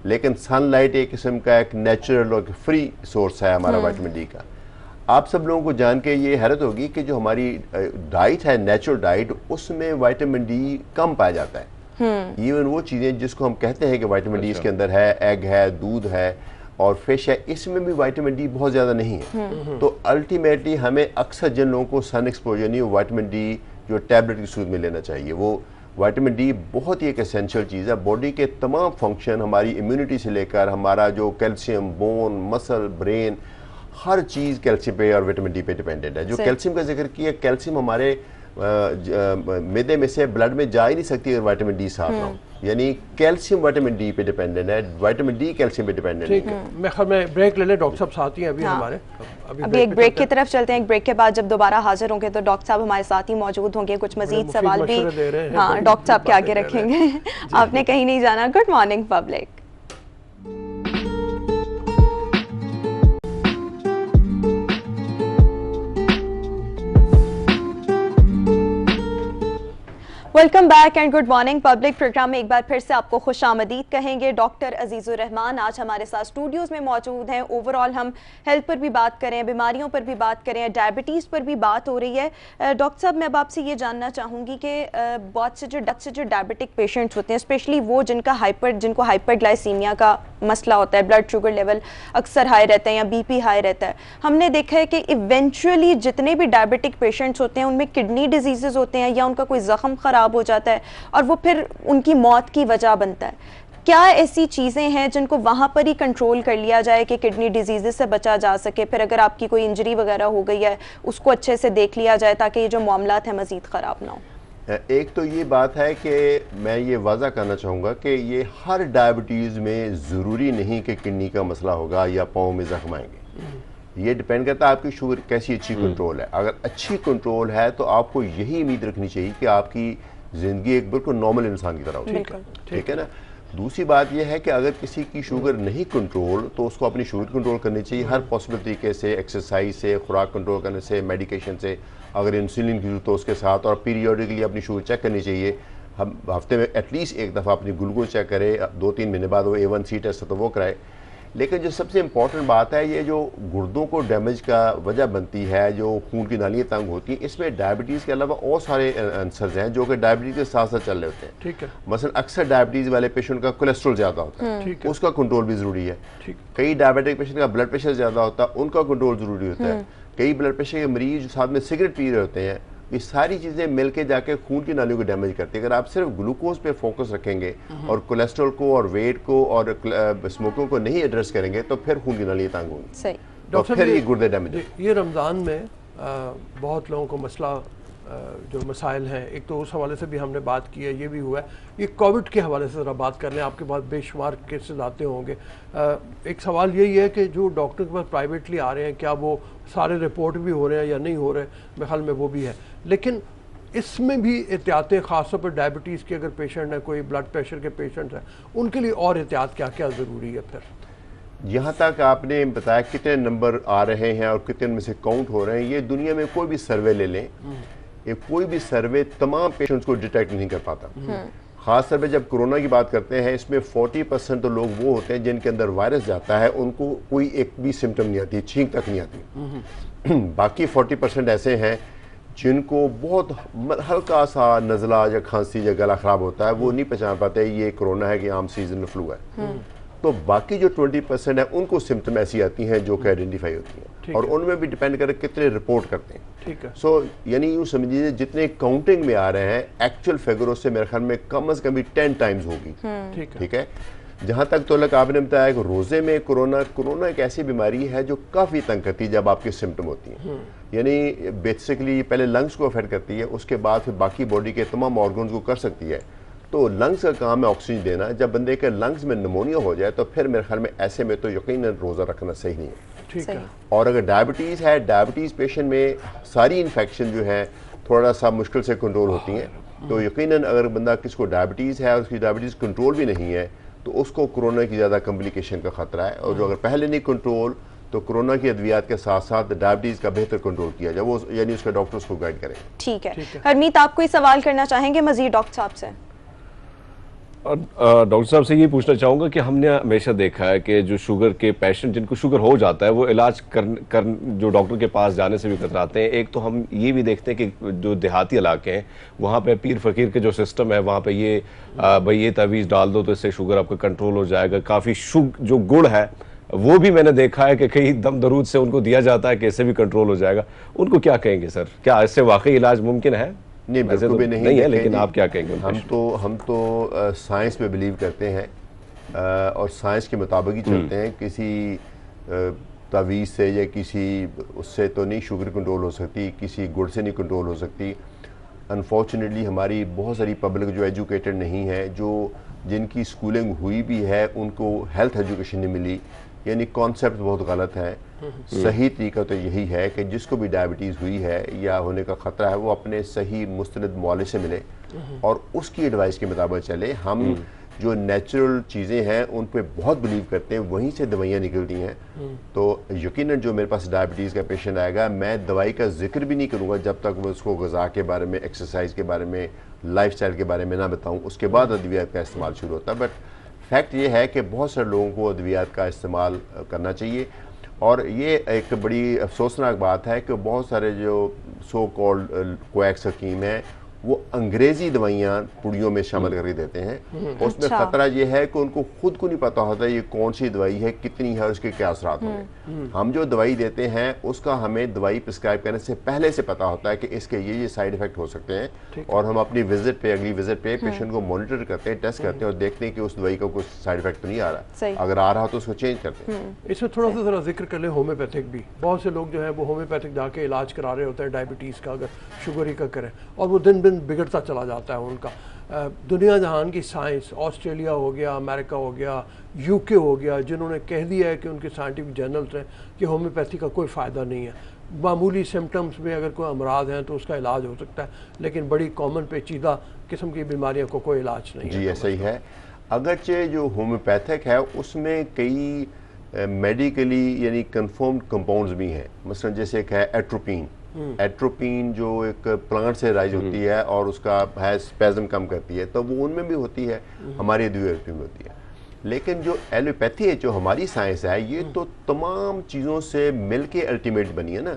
लेकिन सनलाइट एक किस्म का एक नेचुरल और फ्री सोर्स है हमारा विटामिन डी का। आप सब लोगों को जान के ये हैरत होगी कि जो हमारी डाइट है, नेचुरल डाइट, उसमें विटामिन डी कम पाया जाता है। इवन वो चीज़ें जिसको हम कहते हैं कि विटामिन डी इसके अंदर है, एग है, दूध है और फिश है, इसमें भी विटामिन डी बहुत ज़्यादा नहीं है। तो अल्टीमेटली हमें अक्सर जिन लोगों को सन एक्सपोजर नहीं, वो विटामिन डी जो टैबलेट की सूरत में लेना चाहिए। वो विटामिन डी बहुत ही एक एसेंशियल चीज़ है। बॉडी के तमाम फंक्शन, हमारी इम्यूनिटी से लेकर हमारा जो कैल्शियम, बोन, मसल, ब्रेन, हर चीज़ कैल्शियम पे और विटामिन डी पे डिपेंडेंट है। जो कैल्शियम का जिक्र किया, कैल्शियम हमारे मैदे में से ब्लड में जा ही नहीं सकती अगर विटामिन डी साथ ना हो। यानी कैल्शियम विटामिन डी पे डिपेंडेंट है, विटामिन डी कैल्शियम पे डिपेंडेंट है। मैं ब्रेक ले ले, डॉक्टर साहब साथ ही हैं अभी हमारे। अभी एक ब्रेक की तरफ चलते हैं। एक ब्रेक के बाद जब दोबारा हाजिर होंगे तो डॉक्टर साहब हमारे साथ ही मौजूद होंगे, कुछ मजीद सवाल भी हाँ डॉक्टर साहब के आगे रखेंगे। आपने कहीं नहीं जाना। Good morning public. Welcome back and good morning public programme में एक बार फिर से आपको खुश आमदीद कहेंगे। डॉक्टर अजीजुर रहमान आज हमारे साथ स्टूडियोज में मौजूद हैं। ओवरऑल हम हेल्थ पर भी बात करें, बीमारियों पर भी बात करें, डायबिटीज़ पर भी बात हो रही है। डॉक्टर साहब मैं अब आपसे ये जानना चाहूँगी कि बहुत से जो डायबिटिक पेशेंट्स होते हैं, स्पेशली वो जिनको हाइपरग्लाइसीमिया का मसला होता है, ब्लड शुगर लेवल अक्सर हाई रहता है या BP हाई रहता है, हमने देखा है कि इवेंचुअली जितने भी डायबिटिक पेशेंट्स होते हैं उनमें किडनी डिजीज़ होते हैं या उनका कोई ज़ख्म ख़राब हो जाता है और वो फिर उनकी मौत की वजह बनता है। क्या ऐसी चीज़ें हैं जिनको वहाँ पर ही कंट्रोल कर लिया जाए कि किडनी डिजीज़ से बचा जा सके? फिर अगर आपकी कोई इंजरी वगैरह हो गई है उसको अच्छे से देख लिया जाए ताकि ये जो मामलात हैं मज़ीद ख़राब ना हो। एक तो ये बात है कि मैं ये वाज़ा करना चाहूँगा कि ये हर डायबिटीज़ में ज़रूरी नहीं कि किडनी का मसला होगा या पाँव में जख्म आएंगे। ये डिपेंड करता है आपकी शुगर कैसी अच्छी कंट्रोल है। अगर अच्छी कंट्रोल है तो आपको यही उम्मीद रखनी चाहिए कि आपकी ज़िंदगी एक बिल्कुल नॉर्मल इंसान की तरह हो। ठीक है ना। दूसरी बात यह है कि अगर किसी की शुगर नहीं कंट्रोल तो उसको अपनी शुगर कंट्रोल करनी चाहिए हर पॉसिबल तरीके से, एक्सरसाइज से, खुराक कंट्रोल करने से, मेडिकेशन से, अगर इंसुलिन की जरूरत हो उसके साथ, और पीरियडिकली अपनी शुगर चेक करनी चाहिए। हम हफ्ते में एटलीस्ट एक दफ़ा अपनी ग्लूकोज चेक करें, 2-3 महीने बाद वो A1C टेस्ट है तो वो कराए। लेकिन जो सबसे इम्पॉर्टेंट बात है, ये जो गुर्दों को डैमेज का वजह बनती है, जो खून की नालियाँ तंग होती हैं, इसमें डायबिटीज़ के अलावा और सारे आंसर्स हैं जो कि डायबिटीज़ के साथ साथ चल रहे होते हैं। ठीक है। मसलन अक्सर डायबिटीज़ वाले पेशेंट का कोलेस्ट्रॉल ज़्यादा होता है, उसका कंट्रोल भी ज़रूरी है। कई डायबिटिक पेशेंट का ब्लड प्रेशर ज़्यादा होता है, उनका कंट्रोल ज़रूरी होता है। कई ब्लड प्रेशर के मरीज साथ में सिगरेट पी रहे होते हैं, ये सारी चीज़ें मिल के जाके खून की नालियों को डैमेज करती है। अगर आप सिर्फ ग्लूकोज पे फोकस रखेंगे और कोलेस्ट्रॉल को और वेट को और स्मोकिंग को नहीं एड्रेस करेंगे तो फिर खून की नालियाँ तंग होंगी। सही। तो फिर ये गुर्दे डैमेज। ये रमज़ान में बहुत लोगों को मसला जो मसाइल हैं, एक तो उस हवाले से भी हमने बात की है, ये भी हुआ है। ये कोविड के हवाले से ज़रा बात कर लें, आपके पास बेशुमार केसेस आते होंगे। एक सवाल यही है कि जो डॉक्टर के पास प्राइवेटली आ रहे हैं, क्या वो सारे रिपोर्ट भी हो रहे हैं या नहीं हो रहे? मेरे ख्याल में वो भी है, लेकिन इसमें भी एहतियातें, ख़ासतौर पर डायबिटीज़ के अगर पेशेंट हैं, कोई ब्लड प्रेशर के पेशेंट हैं, उनके लिए और एहतियात क्या क्या ज़रूरी है? फिर यहाँ तक आपने बताया कितने नंबर आ रहे हैं और कितने में से काउंट हो रहे हैं, ये दुनिया में कोई भी सर्वे ले लें, ये कोई भी सर्वे तमाम पेशेंट्स को डिटेक्ट नहीं कर पाता। खास तौर पे जब कोरोना की बात करते हैं, इसमें 40% तो लोग वो होते हैं जिनके अंदर वायरस जाता है, उनको कोई एक भी सिम्टम नहीं आती, छींक तक नहीं आती। बाकी 40% ऐसे हैं जिनको बहुत हल्का सा नज़ला या खांसी या गला ख़राब होता है, वो नहीं पहचान पाते ये कोरोना है कि आम सीजनल फ्लू है। तो बाकी जो 20% है उनको सिम्टम ऐसी आती हैं जो कि आइडेंटिफाई होती हैं, और उनमें भी डिपेंड करे कितने रिपोर्ट करते हैं। ठीक है। सो यानी यूँ समझिए जितने काउंटिंग में आ रहे हैं एक्चुअल फिगरों से मेरे ख्याल में कम से कम भी 10 टाइम्स होगी। ठीक है। जहाँ तक तो लग आपने बताया कि रोज़े में कोरोना एक ऐसी बीमारी है जो काफ़ी तंग करती है जब आपके सिम्टम होती हैं। यानी बेसिकली पहले लंग्स को अफेक्ट करती है, उसके बाद फिर बाकी बॉडी के तमाम ऑर्गन्स को कर सकती है। तो लंग्स का काम है ऑक्सीजन देना। जब बंदे के लंग्स में निमोनिया हो जाए तो फिर मेरे ख्याल में ऐसे में तो यकीनन रोज़ा रखना सही नहीं है। ठीक है। और अगर डायबिटीज़ है, डायबिटीज़ पेशेंट में सारी इन्फेक्शन जो है थोड़ा सा मुश्किल से कंट्रोल होती हैं। तो यकीनन अगर बंदा किसको डायबिटीज़ है और उसकी डायबिटीज़ कंट्रोल भी नहीं है तो उसको कोरोना की ज़्यादा कॉम्प्लिकेशन का ख़तरा है। और जो अगर पहले नहीं कंट्रोल तो कोरोना की अद्वियात के साथ साथ डायबिटीज़ का बेहतर कंट्रोल किया जाए, वो यानी उसके डॉक्टर्स को गाइड करें। ठीक है। हरमीत, आप कोई सवाल करना चाहेंगे मजीद डॉक्टर साहब से? डॉक्टर साहब से ये पूछना चाहूँगा कि हमने हमेशा देखा है कि जो शुगर के पेशेंट जिनको शुगर हो जाता है वो इलाज कर जो डॉक्टर के पास जाने से भी कतराते हैं। एक तो हम ये भी देखते हैं कि जो देहाती इलाके हैं वहाँ पे पीर फकीर के जो सिस्टम है वहाँ पे ये भाई ये तवीज़ डाल दो तो इससे शुगर आपका कंट्रोल हो जाएगा। काफ़ी जो गुड़ है वो भी मैंने देखा है कि कई दम दरूद से उनको दिया जाता है कि इससे भी कंट्रोल हो जाएगा। उनको क्या कहेंगे सर, क्या इससे वाकई इलाज मुमकिन है? नहीं, बिल्कुल भी नहीं है, लेकिन आप क्या कहेंगे? हम तो साइंस में बिलीव करते हैं और साइंस के मुताबिक ही चलते हैं। किसी तवीज़ से या किसी उससे तो नहीं शुगर कंट्रोल हो सकती, किसी गुड़ से नहीं कंट्रोल हो सकती। अनफॉर्चुनेटली हमारी बहुत सारी पब्लिक जो एजुकेटेड नहीं है, जो जिनकी स्कूलिंग हुई भी है, उनको हेल्थ एजुकेशन नहीं मिली, यानी कॉन्सेप्ट बहुत गलत है। सही तरीका तो यही है कि जिसको भी डायबिटीज़ हुई है या होने का ख़तरा है वो अपने सही मुस्तनद मुआलिज से मिले और उसकी एडवाइस के मुताबिक चले। हम जो नेचुरल चीज़ें हैं उन पे बहुत बिलीव करते हैं, वहीं से दवाइयाँ निकलती हैं। तो यकीनन जो मेरे पास डायबिटीज़ का पेशेंट आएगा, मैं दवाई का जिक्र भी नहीं करूँगा जब तक मैं उसको ग़िज़ा के बारे में, एक्सरसाइज के बारे में, लाइफस्टाइल के बारे में ना बताऊँ, उसके बाद अद्वियात का इस्तेमाल शुरू होता है। बट फैक्ट ये है कि बहुत सारे लोगों को अद्वियात का इस्तेमाल करना चाहिए। और ये एक बड़ी अफसोसनाक बात है कि बहुत सारे जो सो कॉल्ड क्वैक्स हकीम हैं वो अंग्रेज़ी दवाइयाँ पुड़ियों में शामिल करके देते हैं। उसमें ख़तरा ये है कि उनको खुद को नहीं पता होता ये कौन सी दवाई है, कितनी है, उसके क्या असरात होंगे। हम जो दवाई देते हैं उसका हमें दवाई प्रिस्क्राइब करने से पहले से पता होता है कि इसके ये साइड इफ़ेक्ट हो सकते हैं। और हम अपनी विजिट पे, अगली विजिट पे पेशेंट को मॉनिटर करते हैं, टेस्ट करते हैं और देखते हैं कि उस दवाई का कुछ साइड इफेक्ट तो नहीं आ रहा। अगर आ रहा तो उसको चेंज करते हैं। इसमें थोड़ा सा ज़रा जिक्र कर ले होम्योपैथिक भी। बहुत से लोग जो है वो होम्योपैथिक जाके इलाज करा रहे होते हैं डायबिटीज़ का, अगर शुगर ही का करें, और वो दिन दिन बिगड़ता चला जाता है उनका। दुनिया जहान की साइंस, ऑस्ट्रेलिया हो गया, अमेरिका हो गया, यूके हो गया, जिन्होंने कह दिया है कि उनके साइंटिफिक जर्नल्स हैं कि होम्योपैथी का कोई फ़ायदा नहीं है। मामूली सिम्टम्स में अगर कोई अमराज हैं तो उसका इलाज हो सकता है, लेकिन बड़ी कॉमन पेचीदा किस्म की बीमारियों को कोई इलाज नहीं है। जी ऐसा ही है। अगरचे जो होम्योपैथिक है उसमें कई मेडिकली यानी कंफर्म्ड कंपाउंड्स भी हैं। मसलन जैसे एक है एट्रोपिन। एट्रोपिन जो एक प्लांट से राइज होती है और उसका है स्पेज़म कम करती है, तो वो उनमें भी होती है, हमारी एलोपैथी में होती है। लेकिन जो एलोपैथी है, जो हमारी साइंस है, ये तो तमाम चीज़ों से मिल के अल्टीमेट बनी है ना।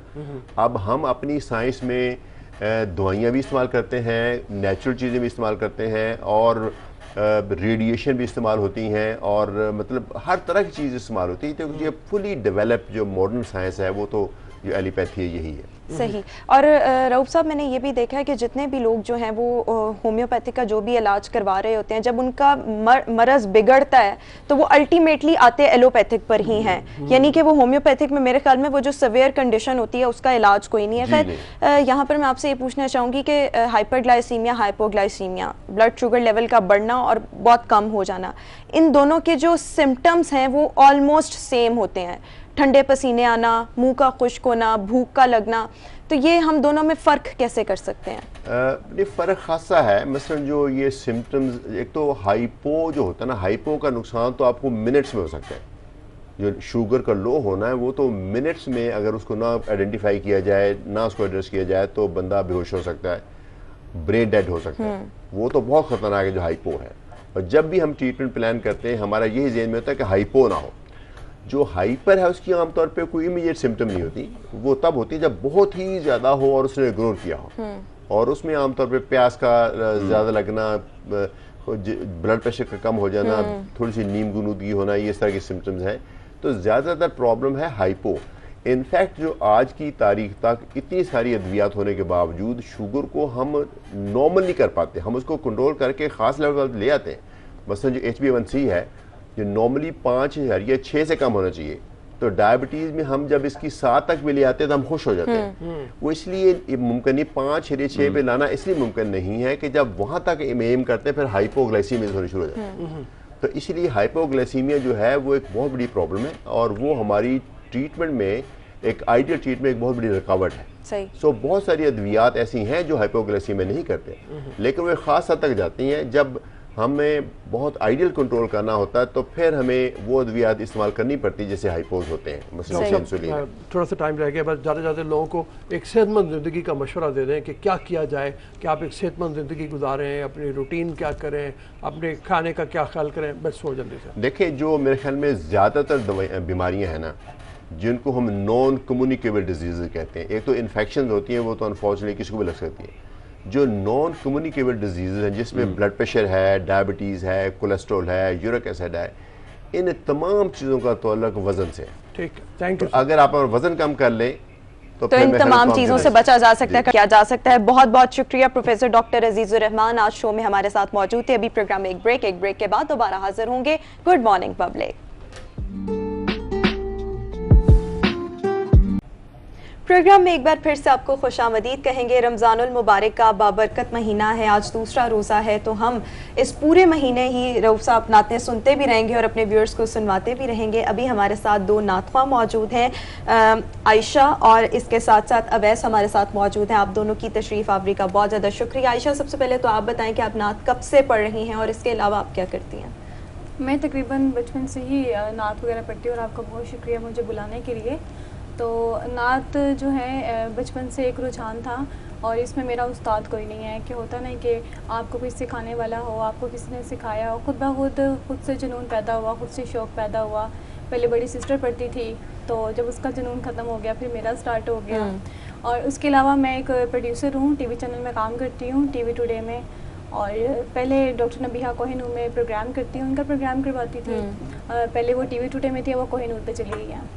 अब हम अपनी साइंस में दवाइयाँ भी इस्तेमाल करते हैं, नेचुरल चीज़ें भी इस्तेमाल करते हैं और रेडिएशन भी इस्तेमाल होती हैं और मतलब हर तरह की चीज़ इस्तेमाल होती है। तो ये फुली डेवलप जो मॉडर्न साइंस है वो तो जो एलोपैथी है यही है। सही। और रऊफ साहब, मैंने ये भी देखा है कि जितने भी लोग जो हैं वो होम्योपैथिक का जो भी इलाज करवा रहे होते हैं, जब उनका मरज़ बिगड़ता है तो वो अल्टीमेटली आते एलोपैथिक पर ही हैं। यानी कि वो होम्योपैथिक में मेरे ख्याल में वो जो सवेयर कंडीशन होती है उसका इलाज कोई नहीं है। खैर, यहाँ पर मैं आपसे ये पूछना चाहूँगी कि hyperglycaemia, hypoglycaemia, blood sugar level का बढ़ना और बहुत कम हो जाना, इन दोनों के जो सिम्टम्स हैं वो ऑलमोस्ट सेम होते हैं। ठंडे पसीने आना, मुंह का खुश्क होना, भूख का लगना, तो ये हम दोनों में फ़र्क कैसे कर सकते हैं? ये फ़र्क खासा है। मसलन जो ये सिम्टम्स, एक तो हाइपो जो होता है ना, हाइपो का नुकसान तो आपको मिनट्स में हो सकता है। जो शुगर का लो होना है वो तो मिनट्स में, अगर उसको ना आइडेंटिफाई किया जाए, ना उसको एड्रेस किया जाए, तो बंदा बेहोश हो सकता है, ब्रेन डेड हो सकता है। वो तो बहुत ख़तरनाक है जो हाइपो है। और जब भी हम ट्रीटमेंट प्लान करते हैं हमारा यही ज़हन में होता है कि हाइपो ना हो। जो हाइपर है उसकी आमतौर पे कोई इमीडिएट सिम्टम नहीं होती, वो तब होती है जब बहुत ही ज़्यादा हो और उसने इग्नोर किया हो, और उसमें आमतौर पे प्यास का ज़्यादा लगना, ब्लड प्रेशर का कम हो जाना, थोड़ी सी नींद गुनूदगी होना, ये इस तरह के सिम्टम्स हैं। तो ज़्यादातर प्रॉब्लम है हाइपो। इनफैक्ट जो आज की तारीख तक इतनी सारी अद्वियात होने के बावजूद शुगर को हम नॉर्मल नहीं कर पाते, हम उसको कंट्रोल करके ख़ास लेवल पर ले आते हैं। मसलन जो HbA1c है जो नॉर्मली 5000 या 6 से कम होना चाहिए, तो डायबिटीज़ में हम जब इसकी 7 तक भी ले आते हैं तो हम खुश हो जाते हैं। वो इसलिए मुमकिन नहीं, 5 या 6 पे लाना इसलिए मुमकिन नहीं है कि जब वहाँ तक एम करते हैं फिर हाइपोग्लाइसीमिया होनी शुरू हो जाती है। तो इसलिए हाइपोग्लाइसीमिया जो है वो एक बहुत बड़ी प्रॉब्लम है और वो हमारी ट्रीटमेंट में, एक आइडियल ट्रीटमेंट एक बहुत बड़ी रुकावट है। सही। सो बहुत सारी अद्वियात ऐसी हैं जो हाइपोग्लाइसीमिया नहीं करते, लेकिन वे ख़ास हद तक जाती हैं। जब हमें बहुत आइडियल कंट्रोल करना होता है तो फिर हमें वो अद्वियात इस्तेमाल करनी पड़ती है जैसे हाइपोज होते हैं, मसलन इंसुलिन। थोड़ा सा टाइम रह गया, बस ज़्यादा ज़्यादा लोगों को एक सेहतमंद ज़िंदगी का मशवरा दे दें कि क्या किया जाए कि आप एक सेहतमंद ज़िंदगी गुजारें, अपनी रूटीन क्या करें, अपने खाने का क्या ख्याल करें, बस हो जल्दी से। देखिए, जो मेरे ख्याल में ज़्यादातर बीमारियाँ हैं ना जिनको हम नॉन कम्युनिकेबल डिजीज़ कहते हैं, एक तो इन्फेक्शन होती हैं, वो तो अनफॉर्चुनेटली किसी को भी लग सकती है। जो नॉन कम्युनिकेबल डिजीज़ हैं जिसमें ब्लड प्रेशर है, डायबिटीज़ है, कोलेस्ट्रॉल है, यूरिक एसिड है, इन तमाम चीज़ों का ताल्लुक वज़न से। ठीक, थैंक यू। अगर आप वज़न कम कर लें तो इन तमाम चीज़ों से बचा जा सकता है, किया जा सकता है। बहुत बहुत शुक्रिया प्रोफेसर डॉक्टर अजीजुर रहमान, आज शो में हमारे साथ मौजूद थे। अभी प्रोग्राम में एक ब्रेक के बाद दोबारा हाजिर होंगे। Good morning public. प्रोग्राम में एक बार फिर से आपको खुशामदीद कहेंगे। रमज़ानुल मुबारक का बाबरकत महीना है, आज दूसरा रोज़ा है, तो हम इस पूरे महीने ही रऊफ साहब नातें सुनते भी रहेंगे और अपने व्यूअर्स को सुनवाते भी रहेंगे। अभी हमारे साथ दो नातख्वां मौजूद हैं, आयशा और इसके साथ साथ अवैस हमारे साथ मौजूद हैं। आप दोनों की तशरीफ़ आवरी का बहुत ज़्यादा शुक्रिया। आयशा, सबसे पहले तो आप बताएँ कि आप नात कब से पढ़ रही हैं और इसके अलावा आप क्या करती हैं? मैं तकरीबन बचपन से ही नात वगैरह पढ़ती हूँ और आपका बहुत शुक्रिया मुझे बुलाने के लिए। तो नात जो है बचपन से एक रुझान था और इसमें मेरा उस्ताद कोई नहीं है कि होता नहीं कि आपको कोई सिखाने वाला हो, आपको किसी ने सिखाया हो, खुद से जुनून पैदा हुआ, खुद से शौक़ पैदा हुआ। पहले बड़ी सिस्टर पढ़ती थी तो जब उसका जुनून ख़त्म हो गया फिर मेरा स्टार्ट हो गया। और उसके अलावा मैं एक प्रोड्यूसर हूँ, टीवी चैनल में काम करती हूँ, टीवी टुडे में। और पहले डॉक्टर नबीहा कोहिनूर में प्रोग्राम करती हूँ, उनका प्रोग्राम करवाती थी। पहले वो टीवी टुडे में थी, वो कोहिनूर पे चली गई हैं।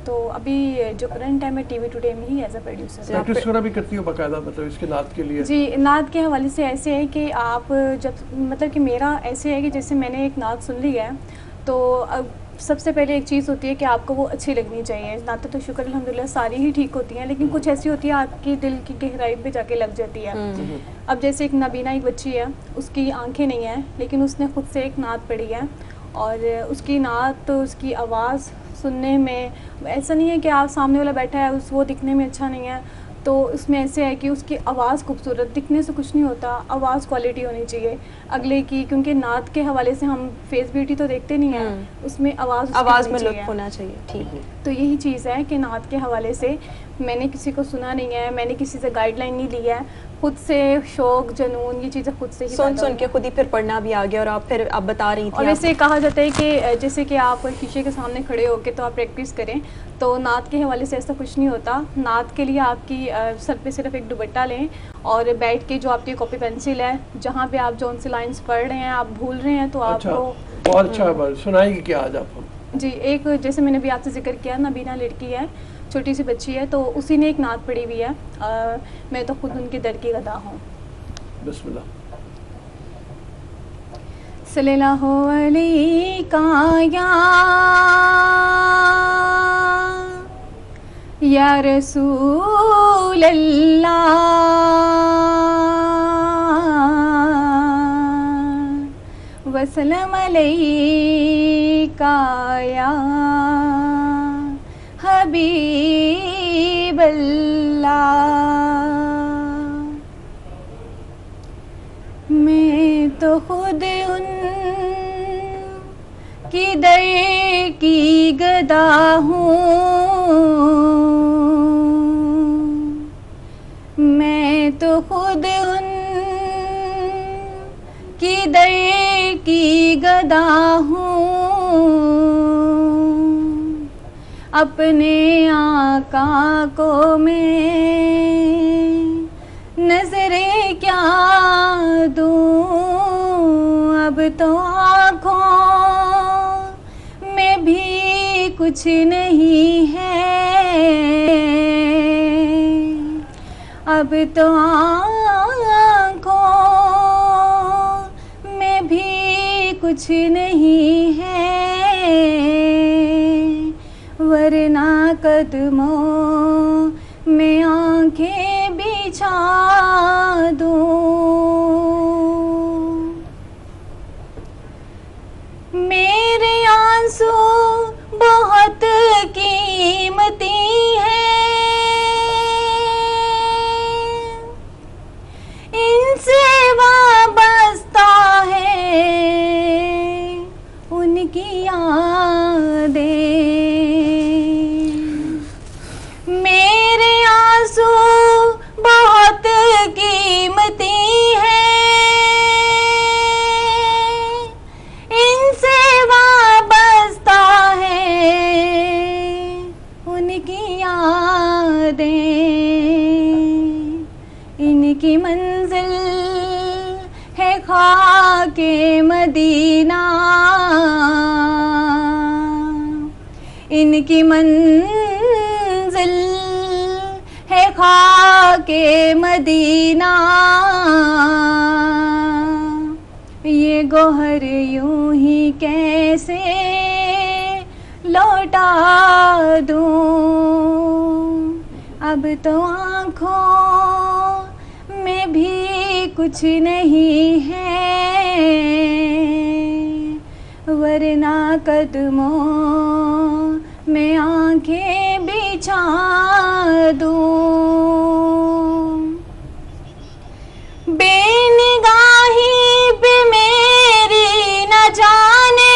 तो अभी जो करंट है मैं टीवी टुडे में ही एज अ प्रोड्यूसर प्रैक्टिस वगैरह भी करती हूँ बाकायदा, मतलब इसके नात के लिए? जी, नात के हवाले से ऐसे है कि आप जब, मतलब कि मेरा ऐसे है कि जैसे मैंने एक नात सुन ली है तो अब सबसे पहले एक चीज़ होती है कि आपको वो अच्छी लगनी चाहिए। नातें तो शुक्र अल्हम्दुलिल्लाह सारी ही ठीक होती हैं, लेकिन कुछ ऐसी होती है आपकी दिल की गहराई पे जाके लग जाती है। अब जैसे एक नबीना एक बच्ची है, उसकी आंखें नहीं हैं लेकिन उसने खुद से एक नात पढ़ी है और उसकी नात तो उसकी आवाज़ सुनने में ऐसा नहीं है कि आप सामने वाला बैठा है वो दिखने में अच्छा नहीं है, तो उसमें ऐसे है कि उसकी आवाज़ खूबसूरत, दिखने से कुछ नहीं होता, आवाज़ क्वालिटी होनी चाहिए अगले की, क्योंकि नात के हवाले से हम फेस ब्यूटी तो देखते नहीं हैं, उसमें आवाज़ में लुत्फ़ होना चाहिए। ठीक, तो यही चीज़ है कि नात के हवाले से मैंने किसी को सुना नहीं है, मैंने किसी से गाइडलाइन नहीं ली है, खुद से शौक जुनून ये चीज़ें खुद से ही सुन के खुद ही फिर पढ़ना भी आ गया। और आप फिर आप बता रही थी, और वैसे कहा जाता है कि जैसे कि आप शीशे के सामने खड़े होकर तो आप प्रैक्टिस करें, तो नात के हवाले से ऐसा कुछ नहीं होता। नात के लिए आपकी सर पे सिर्फ एक दुपट्टा लें और बैठ के जो आपकी कॉपी पेंसिल है, जहाँ पे आप जौन सी लाइन्स पढ़ रहे हैं आप भूल रहे हैं तो आपको बहुत अच्छा सुनाएगी क्या आज आप? जी, एक जैसे मैंने भी आपसे जिक्र किया, नबीना लड़की है छोटी सी बच्ची है, तो उसी ने एक नात पढ़ी हुई है, मैं तो खुद उनके दर की गदा हूँ। बिस्मिल्लाह। सल्लल्लाहु अलैका या रसूल अल्लाह, वसल्लम अलैका या हबीब अल्लाह। मैं तो खुद उन की दर की गदा हूँ, मैं तो खुद उन की दर की गदा हूँ, अपने आका को मैं नजरे क्या दूँ, अब तो आँखों में भी कुछ नहीं है, अब तो आँखों में भी कुछ नहीं है, वरना कदमों में आँखें बिछा दूँ। मेरे आंसू बहुत कीमती हैं, इनसे वाबस्ता है उनकी यादें। मेरे आंसू बहुत कीमती हैं, इनसे वाबस्ता है उनकी यादें। इनकी मंजिल है खाके मदीना, इनकी मंजिल है खाके मदीना। ये गोहर यूं ही कैसे लौटा दूं, अब तो आँखों में भी कुछ नहीं है, वरना कदमों में आँखें बिछा दूं। बेनिगाही पे मेरी न जाने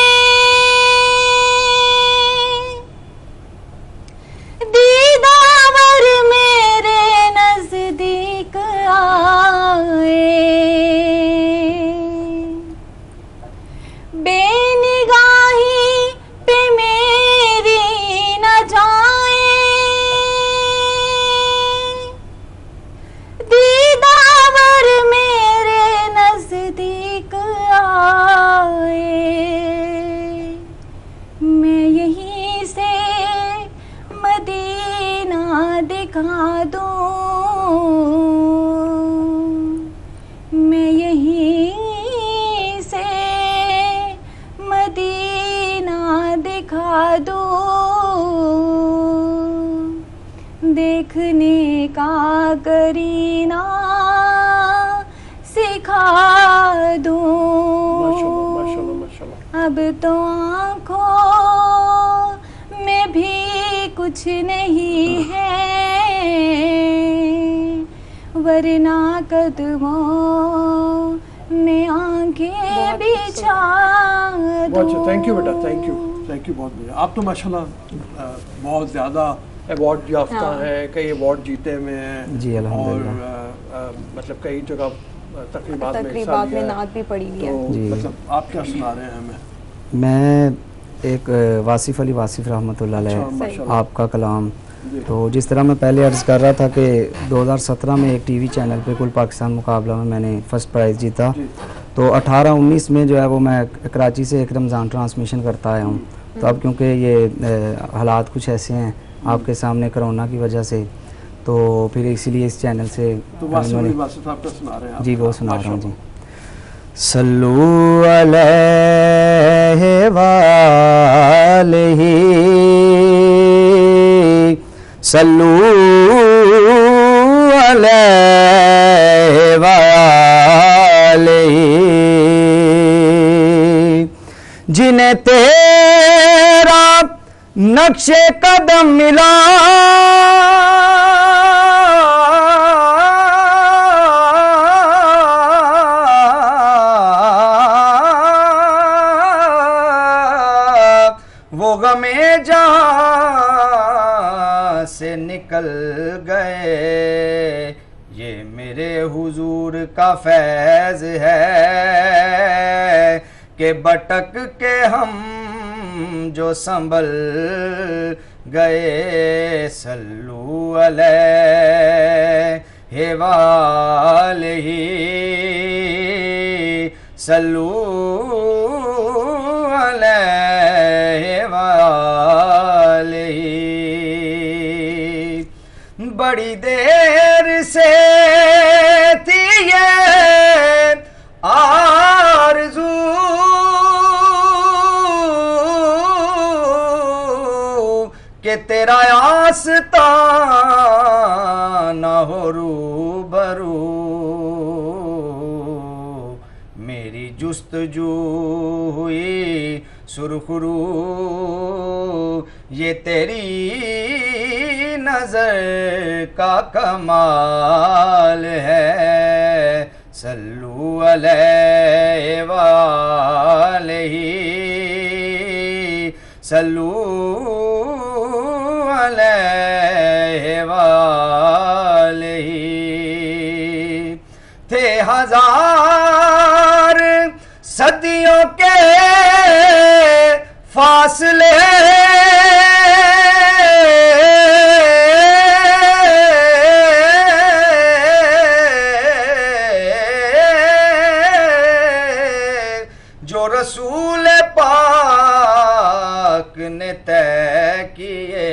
दीदावर मेरे नजदीक आए, बेनिगाही पे मेरी न जाए दीदावर मेरे नजदीक आए। मैं यहीं से मदीना दिखा दूं, मैं यहीं से मदीना दिखा दूं, देखने का करीना सिखा दूं। माशाल्लाह माशाल्लाह। अब तो आँखों में भी कुछ नहीं है, वरना कदमों में आँखें बिछा दूं। बहुत थैंक यू बेटा, थैंक यू बहुत बढ़िया। आप तो माशाल्लाह बहुत ज़्यादा अवार्ड याफ्ता हैं, कई अवार्ड जीते हुए हैं जी अल्हम्दुलिल्लाह। और मतलब कई जगह तकरीबात में नात भी पड़ी हुई है। तो मतलब आप क्या सुना रहे हैं हमें? मैं एक वासिफ अली वासिफ रहमतुल्लाह अलैह आपका कलाम, तो जिस तरह मैं पहले अर्ज़ कर रहा था कि 2017 में एक टीवी चैनल पे कुल पाकिस्तान मुकाबला में मैंने फ़र्स्ट प्राइज़ जीता, तो 18-19 में जो है वो मैं कराची से एक रमज़ान ट्रांसमिशन करता आया हूँ। तो अब क्योंकि ये हालात कुछ ऐसे हैं आपके सामने कोरोना की वजह से, तो फिर इसीलिए इस चैनल से तो वासिफ आपका सुना रहे हैं जी, वो सुना रहा हूँ जी। सल्लू अलैहि वालैहि, सल्लू अलैहि वालैहि, जिन्हें तेरा नक्शे कदम मिला, वो गमे जहां से निकल गए, ये मेरे हुजूर का फैज़ है कि भटक के हम जो संभल गए। सल्लू अलैहि वालैहि, सल्लू अलैहि वालैहि। बड़ी देर से थी ये आरज़ू कि तेरा आस्ताना हो रूबरू, मेरी जुस्तजू हुई सुरखरू, ये तेरी नजर का कमाल है। सल्लू अलैहि वालैहि, सल्लू अलैहि वालैहि। थे हजार सदियों के फासले, जो रसूल पाक ने तय किए,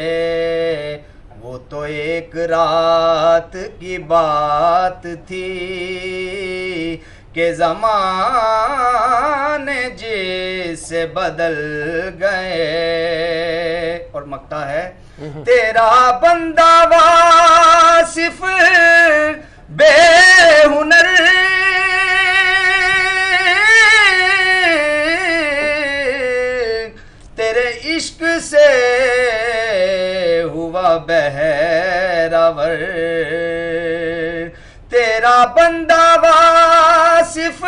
वो तो एक रात की बात थी कि ज़माने जिससे बदल गए। और मक्ता है, तेरा बंदा वासिफ बेहुनर, तेरे इश्क से हुआ बहरावर। तेरा बंदा वासिफ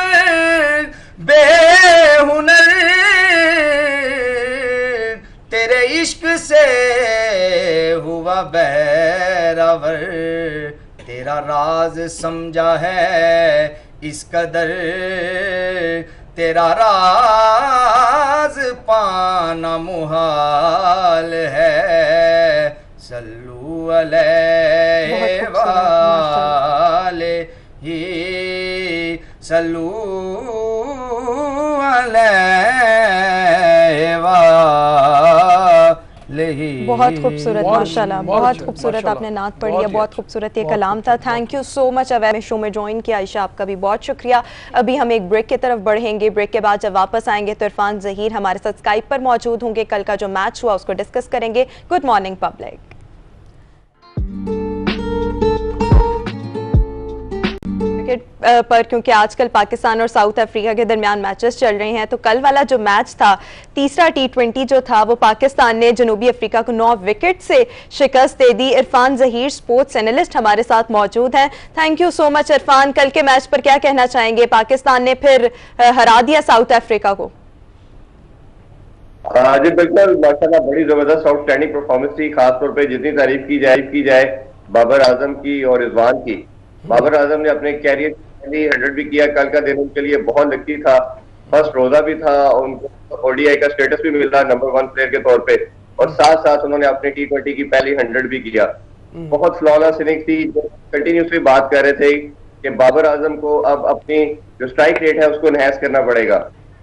बेहुनर, तेरे इश्क से हुआ बहरावर। तेरा राज समझा है इस कदर, तेरा राज पाना मुहाल है। सल्लू अलैहि वालैहि, सल्लू अलैहि वालैहि। बहुत खूबसूरत, माशाल्लाह, बहुत खूबसूरत आपने नात पढ़ी है, बहुत खूबसूरत ये कलाम था। थैंक यू सो मच अवैर में शो में ज्वाइन किया। आयशा आपका भी बहुत शुक्रिया। अभी हम एक ब्रेक की तरफ बढ़ेंगे। ब्रेक के बाद जब वापस आएंगे तो इरफान ज़हीर हमारे साथ स्काइप पर मौजूद होंगे। कल का जो मैच हुआ उसको डिस्कस करेंगे। Good morning public. पर क्योंकि आजकल पाकिस्तान और साउथ अफ्रीका के दरमियान मैचेस चल रहे हैं, तो कल वाला जो मैच था, तीसरा T20 जो था, वो पाकिस्तान ने जनूबी अफ्रीका को 9 विकेट से शिकस्त दे दी। इरफान ज़हीर स्पोर्ट्स एनालिस्ट हमारे साथ मौजूद हैं। Thank you so much Irfan. कल के मैच पर क्या कहना चाहेंगे? पाकिस्तान ने फिर हरा दिया साउथ अफ्रीका को। जी बिल्कुल, माशाल्लाह बड़ी जबरदस्त आउटस्टैंडिंग परफॉर्मेंस थी। खासतौर पर जितनी तारीफ की जाए बाबर आजम की और रिजवान की। बाबर आजम ने अपने कैरियर में 100 भी किया। कल का दिन उनके लिए बहुत लकी था। फर्स्ट रोजा भी था, उनको ओडीआई का स्टेटस भी मिला नंबर 1 प्लेयर के तौर पे, और साथ साथ उन्होंने अपने T20 की पहली 100 भी किया। बहुत फ्लॉलेस इनिंग थी। कंटिन्यूसली बात कर रहे थे कि बाबर आजम को अब अपनी जो स्ट्राइक रेट है उसको एनहांस करना पड़ेगा।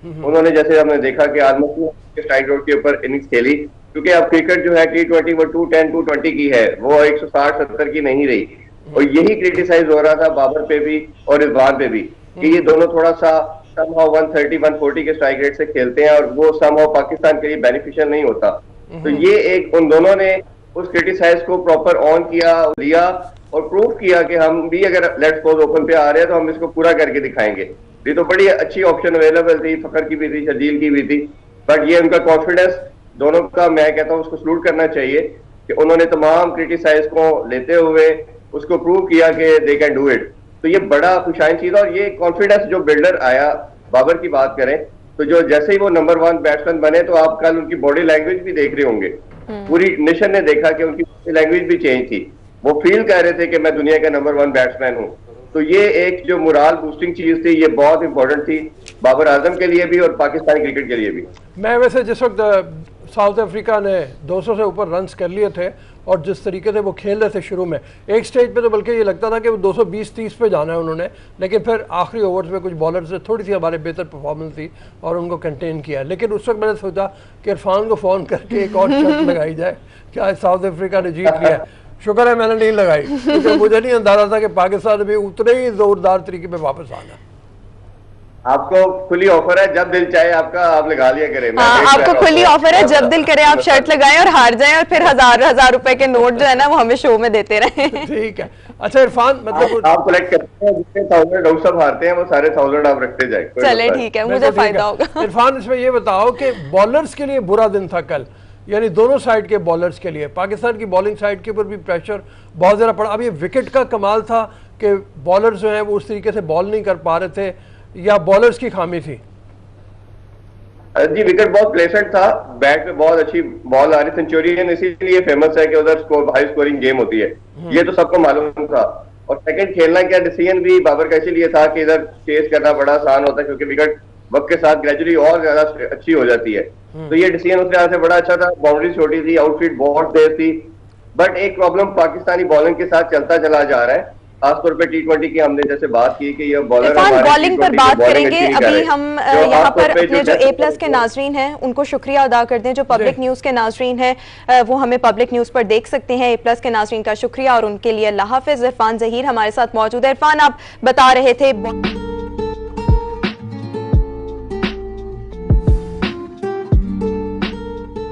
उन्होंने, जैसे हमने देखा कि ऑलमोस्ट स्ट्राइक रेट के ऊपर इनिंग्स खेली, क्योंकि अब क्रिकेट जो है T20 वो 210 220 की है, वो 160-70 की नहीं रही। और यही क्रिटिसाइज हो रहा था बाबर पे भी और रिजवान पे भी कि ये दोनों थोड़ा सा समहाउ 130-140 के स्ट्राइक रेट से खेलते हैं और वो समहाउ पाकिस्तान के लिए बेनिफिशियल नहीं होता। तो ये एक उन दोनों ने उस क्रिटिसाइज को प्रॉपर ऑन किया, लिया और प्रूव किया कि हम भी अगर लेट्स सपोज ओपन पे आ रहे हैं तो हम इसको पूरा करके दिखाएंगे। ये तो बड़ी अच्छी ऑप्शन अवेलेबल थी, फखर की भी थी, शर्जील की भी थी, बट ये उनका कॉन्फिडेंस दोनों का मैं कहता हूँ उसको सलूट करना चाहिए कि उन्होंने तमाम क्रिटिसाइज को लेते हुए उसको प्रूव किया कि दे कैन डू इट। तो ये बड़ा खुशाइन चीज। और ये कॉन्फिडेंस जो बिल्डर आया, बाबर की बात करें तो जो जैसे ही वो नंबर 1 बैट्समैन बने तो आप कल उनकी बॉडी लैंग्वेज भी देख रहे होंगे, पूरी नेशन ने देखा कि उनकी बॉडी लैंग्वेज भी चेंज थी, वो फील कर रहे थे कि मैं दुनिया का नंबर 1 बैट्समैन हूँ। तो ये एक जो मोराल बूस्टिंग चीज थी, ये बहुत इंपॉर्टेंट थी बाबर आजम के लिए भी और पाकिस्तानी क्रिकेट के लिए भी। मैं वैसे जिस वक्त साउथ अफ्रीका ने 200 से ऊपर रन्स कर लिए थे और जिस तरीके से वो खेल रहे थे शुरू में, एक स्टेज पे तो बल्कि ये लगता था कि वो 220-30 पे जाना है उन्होंने, लेकिन फिर आखिरी ओवर्स में कुछ बॉलर्स से थोड़ी सी हमारे बेहतर परफॉर्मेंस थी और उनको कंटेन किया। लेकिन उस वक्त मैंने सोचा कि इरफान को फ़ोन करके एक और शर्त लगाई जाए कि आज साउथ अफ्रीका ने जीत लिया। शुक्र है मैंने नहीं लगाई, क्योंकि मुझे नहीं अंदाजा था कि पाकिस्तान भी उतने ही जोरदार तरीके पे वापस आना। आपको खुली ऑफर है, जब दिल चाहे आपका आप लगा लिया करें। आपको खुली ऑफर है, जब दिल करे आप शर्ट लगाएं और हार जाएं और फिर हजार रुपए के नोट जो है ना वो हमें शो में देते रहे। ठीक है। अच्छा इरफान, मतलब आप कलेक्ट करते हैं, जितने 1000 डॉक्टर साहब हारते हैं वो सारे 1000 आप रखते जाए। चले ठीक है, मुझे फायदा होगा। इरफान इसमें ये बताओ कि बॉलर्स के लिए बुरा दिन था कल, यानी दोनों साइड के बॉलर्स के लिए। पाकिस्तान की बॉलिंग साइड के ऊपर भी प्रेशर बहुत ज़्यादा पड़ा। अब ये विकेट का कमाल था कि बॉलर्स जो हैं वो उस तरीके से बॉल नहीं कर पा रहे थे, या बॉलर्स की खामी थी? जी विकेट बहुत प्लेसेंट था, बैट पे बहुत अच्छी बॉल आ रही। सेंचुरियन इसीलिए फेमस है कि उधर हाई स्कोरिंग गेम होती है, ये तो सबको मालूम था। और सेकंड खेलना क्या डिसीजन भी बाबर का इसीलिए था कि इधर चेस करना बड़ा आसान होता है, क्योंकि विकेट वक्त के साथ ग्रेजुअली और ज्यादा अच्छी हो जाती है। तो ये डिसीजन उस लिहाज से बड़ा अच्छा था। बाउंड्री छोटी थी, आउटफील्ड बहुत तेज थी, बट एक प्रॉब्लम पाकिस्तानी बॉलिंग के साथ चलता चला जा रहा है, खासतौर पे T20 की हमने जैसे बात की कि ये बॉलर बॉलिंग पर बात करेंगे। अभी हम यहाँ पर अपने जो A+ के नाजरीन हैं उनको शुक्रिया अदा करते हैं, जो पब्लिक न्यूज़ के नाजरीन हैं वो हमें पब्लिक न्यूज़ पर देख सकते हैं। A+ के नाजरीन का शुक्रिया और उनके लिए अल्लाह हाफिज। इरफान ज़हीर हमारे साथ मौजूद है। इरफान, आप बता रहे थे